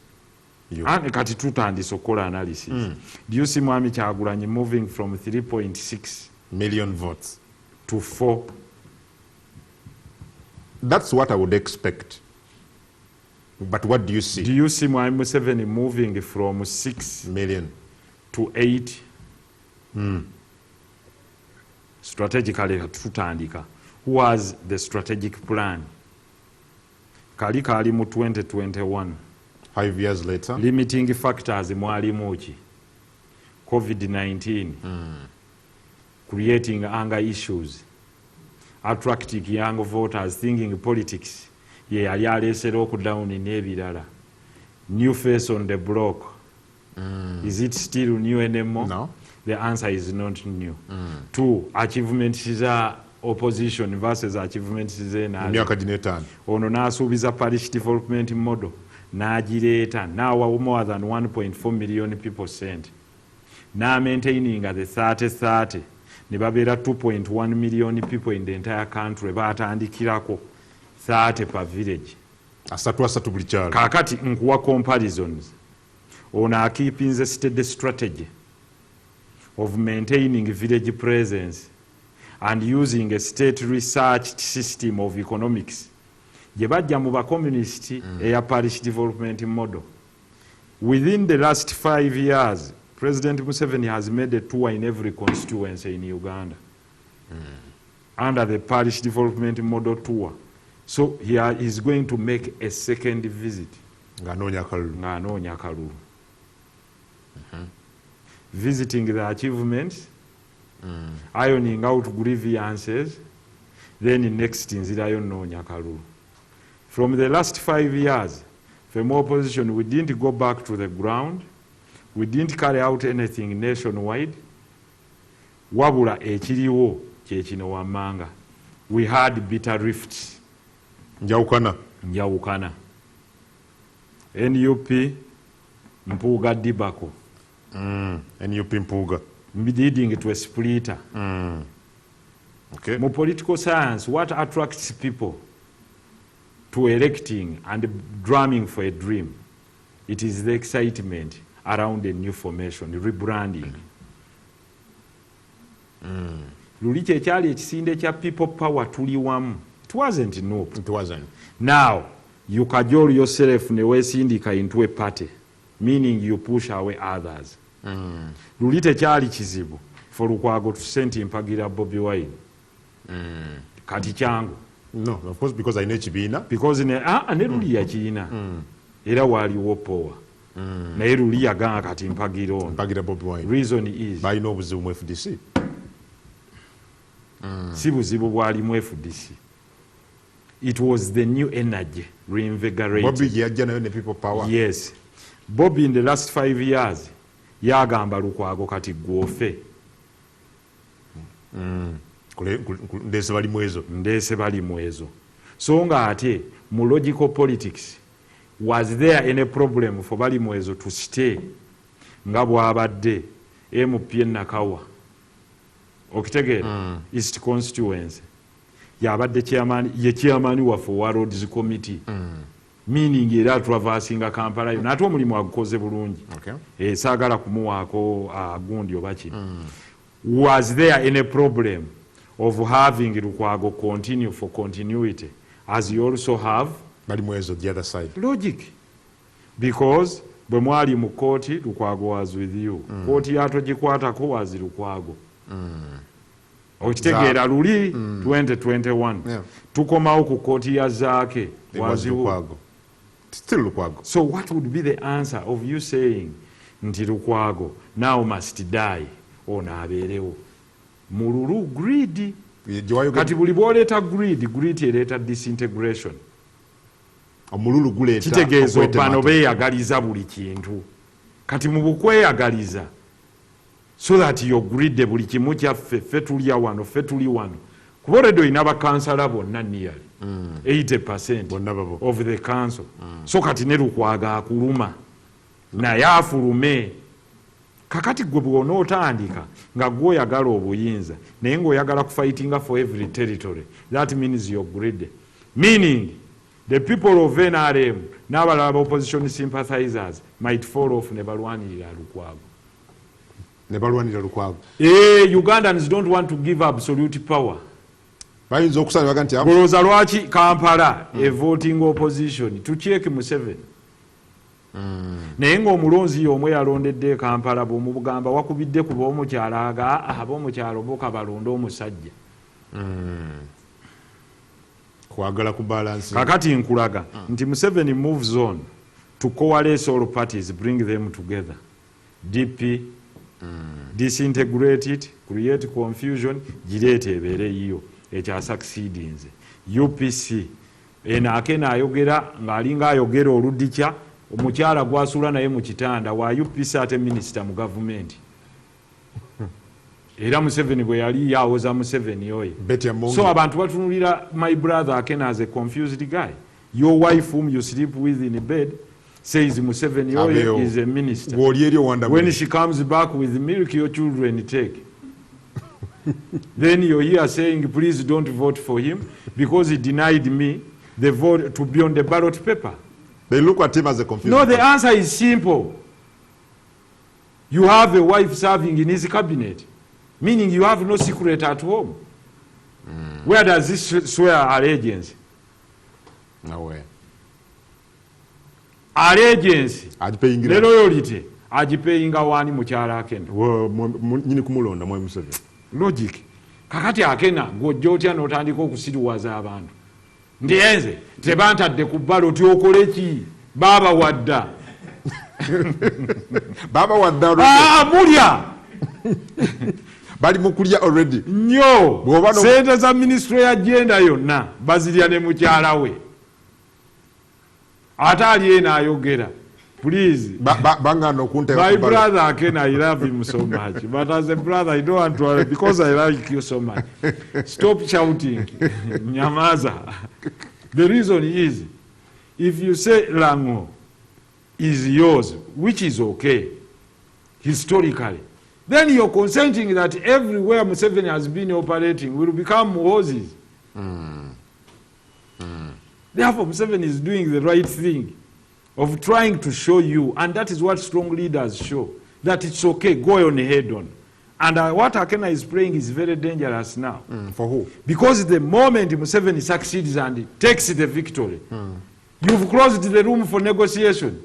Kati tutandise okukola analysis. Do you see Mwami Kyagulanyi moving from 3.6 million votes to 4? That's what I would expect. But what do you see? Do you see Mwami Museveni moving from 6 million to 8? Strategically tutandika. Who was the strategic plan? Kali mu 2021. 5 years later. Limiting factors mwalimu ki? COVID-19. Creating anger issues. Attracting young voters thinking politics. Yali alese lockdown n'ebirala. New face on the block. Is it still new anymore? No. The answer is not new. 2. Achievements za opposition versus achievements z'enazo. Myaka 5. Ono n'asuubiza parish development model. Nagireeta. Now more than 1.4 million people sent. Now maintaining at the 30-30. Ne babeera 2.1 million people in the entire country. Baatandikirako 30 per village. Asatu buli kyalo. Kakati nkuwa comparisons. Ono akeeping a steady strategy of maintaining village presence and using a state research system of economics. Je bajja mu ba communist eya parish development model. Within the last 5 years, President Museveni has made a tour in every constituency in Uganda under the parish development model tour. So he is going to make a second visit. Ng'anoonya akalulu. Visiting the achievements, ironing out grievances, then next nzirayo nnoonya akalulu. From the last 5 years, from opposition, we didn't go back to the ground. We didn't carry out anything nationwide. Wabula ekiriwo kye kino wammanga. We had bitter rifts. Njawukana. NUP Mpuuga Dibako. NUP Mpuuga. Leading to a splitter. Okay. Mu political science, what attracts people to electing and drumming for a dream? It is the excitement around a new formation, rebranding. Luli kyekyali ekisinde kya people power tuli wamu. It wasn't no. It wasn't. Now, you cajole yourself ne weesindika into a party, meaning you push away others. Luli tekyali kizibu for Lukwago to send mpagira Bobi Wine. Kati kyangu. No, of course, because I know Chibina. Because ne Luli ya China. Era waliwo power. Naye Luli yagamba kati mpagira ono. Mpagira Bobi Wine. Reason is balina obuzibu mu FDC. Si buzibu bwali mu FDC. It was the new energy reinvigorated. Bobi yajja nayo ne people power. Yes. Bobi in the last 5 years yagamba Lukwago kati gwofe. Ndese bali mwezo. So nga ate mu logical politics, was there any problem for bali mwezo to stay nga bwabadde MP Nakawa okitegeera East constituency yabadde chairman waffe wa roads committee, meaning era traversinga Kampala yo nate omulimu agukoze bulungi. Saagala kumuwaako gundi oba ki. Was there any problem of having Lukwago continue for continuity as you also have bali mwezo the other side? Logic. Because bwe mwali mu kooti Lukwago was with you. Kooti yatogikwatako was Lukwago. Okitegeera luli 2021. Tukomawo ku kooti ya Zaake was Lukwago. Still Lukwago. So what would be the answer of you saying nti Lukwago now must die ono abeerewo? Mululu greed. Kati buli bw'oleeta greed ereeta disintegration. Omululu guleeta kitegeeza bano beeyagaliza buli kintu. Kati mu bukweyagaliza so that yogulidde buli kimu kyaffe ffe tulya wano ffe tuli wano kuba olredde olina bakansala bonna nearly 80% of the council so kati ne Lukwago akuluma naye afulume kakati gwe bw'onootandika nga gwe oyagala obuyinza naye ng'oyagala kufightinga for every territory that means yogulidde meaning the people of NRM n'abalala opposition sympathizers might fall off ne balwanirira Lukwago. Ugandans don't want to give absolute power. Golooza lwaki Kampala voting opposition to check Museveni. Naye ng'omulonzi y'omu yalondedde Kampala bw'omugamba wakubidde ku b'omukyala ab'omukyalo boka balonde omusajja. Kwagala kubalance. Kakati nkulaga nti Museveni moves on to coalesce all parties, bring them together. DP disintegrate it, create confusion, gireete ebeere yiyo ekya succeedings. UPC Akena ayogera ng'alinga ayogera oludikya omukyala gwasula naye mu kitanda wa UPC ate minister mu government. Era Museveni bwe yali yawoza Museveni oye. So abantu batunulira my brother Akena as a confused guy. Your wife whom you sleep with in bed says Museveni oye is a minister. When she comes back with milk your children take. Then you're here saying please don't vote for him because he denied me the vote to be on the ballot paper. They look at him as a confused. No, the answer is simple. You have a wife serving in his cabinet, meaning you have no secret at home. Where does this swear allegiance? Nowhere. Allegiance. The loyalty. Ajipeyinga wani mukyala Akena. Nyini kumulonda mwe Museveni. Logic. Kakati Akena gw'ojja otya n'otandika okusiriwaza abantu. Ndiyenze tebantadde ku ballot okole ki? Baba wadda. Baba wadda. Mulya. Bali mukulya already. Nnyo. Sente za ministry ya agenda yonna bazirya ne mukyala we. Ate ali eno ayogera. Please. Bangano kunte. My brother Akena, I love him so much. But as a brother, I don't want to, because I like you so much. Stop shouting. Nyamaza. The reason is, if you say Lango is yours, which is okay, historically, then you're consenting that everywhere Museveni has been operating will become horses. Therefore, Museveni is doing the right thing of trying to show you, and that is what strong leaders show, that it's okay, go on head on. And what Akena is playing is very dangerous now. For who? Because the moment Museveni succeeds and takes the victory, you've closed the room for negotiation.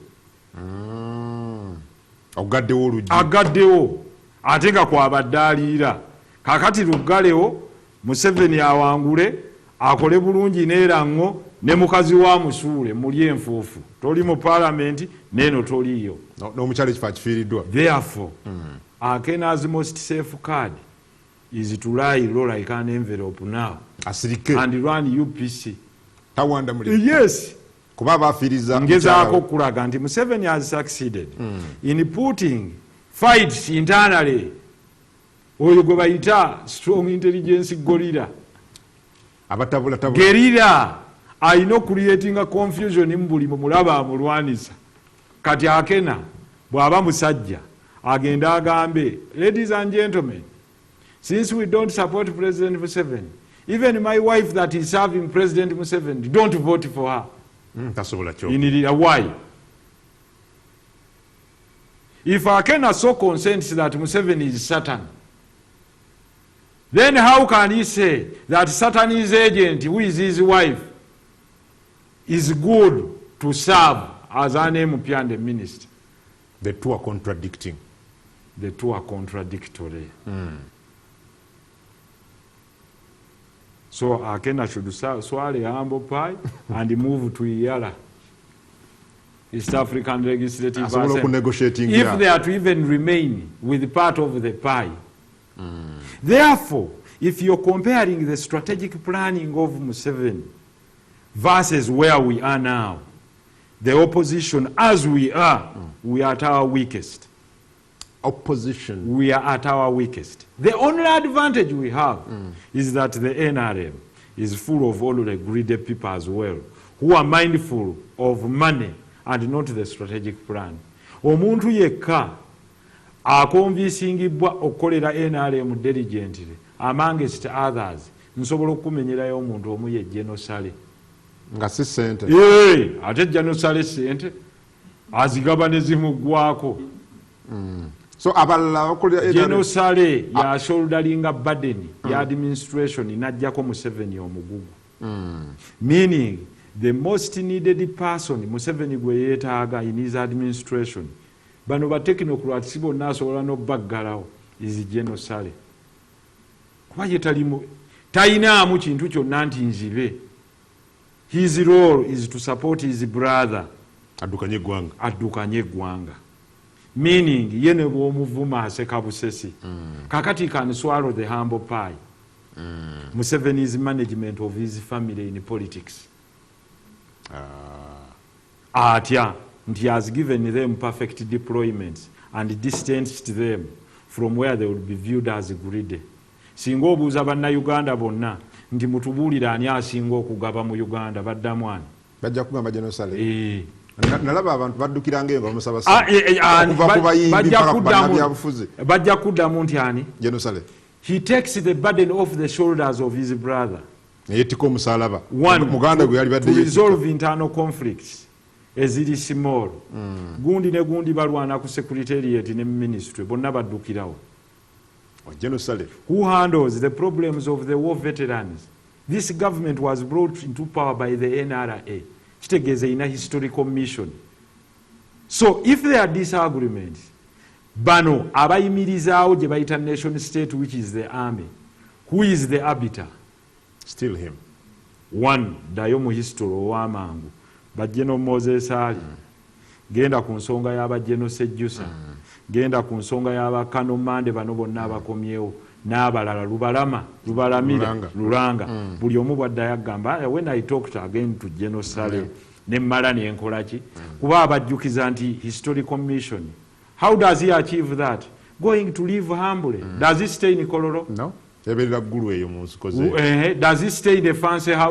Agaddewo. Ate nga kwabadde aliira. Kakati luggalewo, Museveni awangule, akole bulungi n'erango, ne mukazi wa musuule muli enfuufu. Toli mu parliament, neno toliyo. N'omukyala ekifo akifiiriddwa. Therefore, Akena's most safe card is to lie low like an envelope now. Asirike. And run UPC. Tawanda muli. Yes. Kuba abafiiriza. Ngezaako kulaga nti Museveni has succeeded in putting fights internally. Oyo gwe bayita strong intelligence gorilla. Abatabula. Guerrilla. Ayina creating a confusion mu buli mulaba amulwanisa. Kati Akena bw'aba musajja agenda agambe, ladies and gentlemen, since we don't support President Museveni, even my wife that is serving President Museveni, don't vote for her. Why? If Akena so consents that Museveni is Satan, then how can he say that Satan's agent, who is his wife, is good to serve as an MPN minister? The two are contradicting. The two are contradictory. So Akena should swallow a humble pie and move to Iyala, East African Legislative Assembly, if they are to even remain with part of the pie. Therefore, if you're comparing the strategic planning of Museveni versus where we are now, the opposition as we are at our weakest. opposition. We are at our weakest. The only advantage we have is that the NRM is full of all the greedy people as well, who are mindful of money and not the strategic plan. Omuntu yekka akonvinsingibwa okukolera NRM diligently amongst others nsobola okumenyerayo omuntu omu ye Genosale. Nga si sente. Ate Genosale sente azigaba ne zimugwako. So abalala bakolera Genosale ya shoulderinga burden ya administration inajjako Museveni omugugu. Meaning the most needed person Museveni gwe yeetaaga in his administration bano ba technocrats bonna asobola n'obaggalawo is Genosale. Kuba ye talinamu kintu kyonna nti nzibe. His role is to support his brother addukanye eggwanga. Meaning ye ne bw'omuvuma aseka busesi. Kakati can swallow the humble pie. Museveni's management of his family in politics. Atya nti he has given them perfect deployments and distanced them from where they would be viewed as greedy. Singa obuuza bannayuganda bonna nti mutubuulira ani asinga okugaba mu Uganda baddamu ani? Bajja kugamba Genosale. Nalaba abantu baddukiranga engo bamusaba bajja kuddamu nti ani? Genosale. He takes the burden off the shoulders of his brother. Yeetiko omusalaba. Muganda gwe yali badde to resolve internal conflicts eziri small. Gundi ne gundi balwana ku secretariat ne ministry bonna baddukirawo. Genosale. Who handles the problems of the war veterans? This government was brought into power by the NRA. Kitegeeza ina historical mission. So if there are disagreements, bano abayimirizaawo gye bayita nation state, which is the army, who is the arbiter? Still him. One, dayo mu history ow'amangu bajjeno Moses Ali, genda ku nsonga y'abajjeno Sejjusa, genda ku nsonga y'abakano Mande bano bonna abakomyewo n'abalala Lulanga. Buli omu bwaddayo agamba when I talked again to Genosale ne mmala ne nkolaki kuba abajjukiza nti historical mission. How does he achieve that? Going to live humbly. Does he stay in Kololo? No. Does he stay in a fancy house?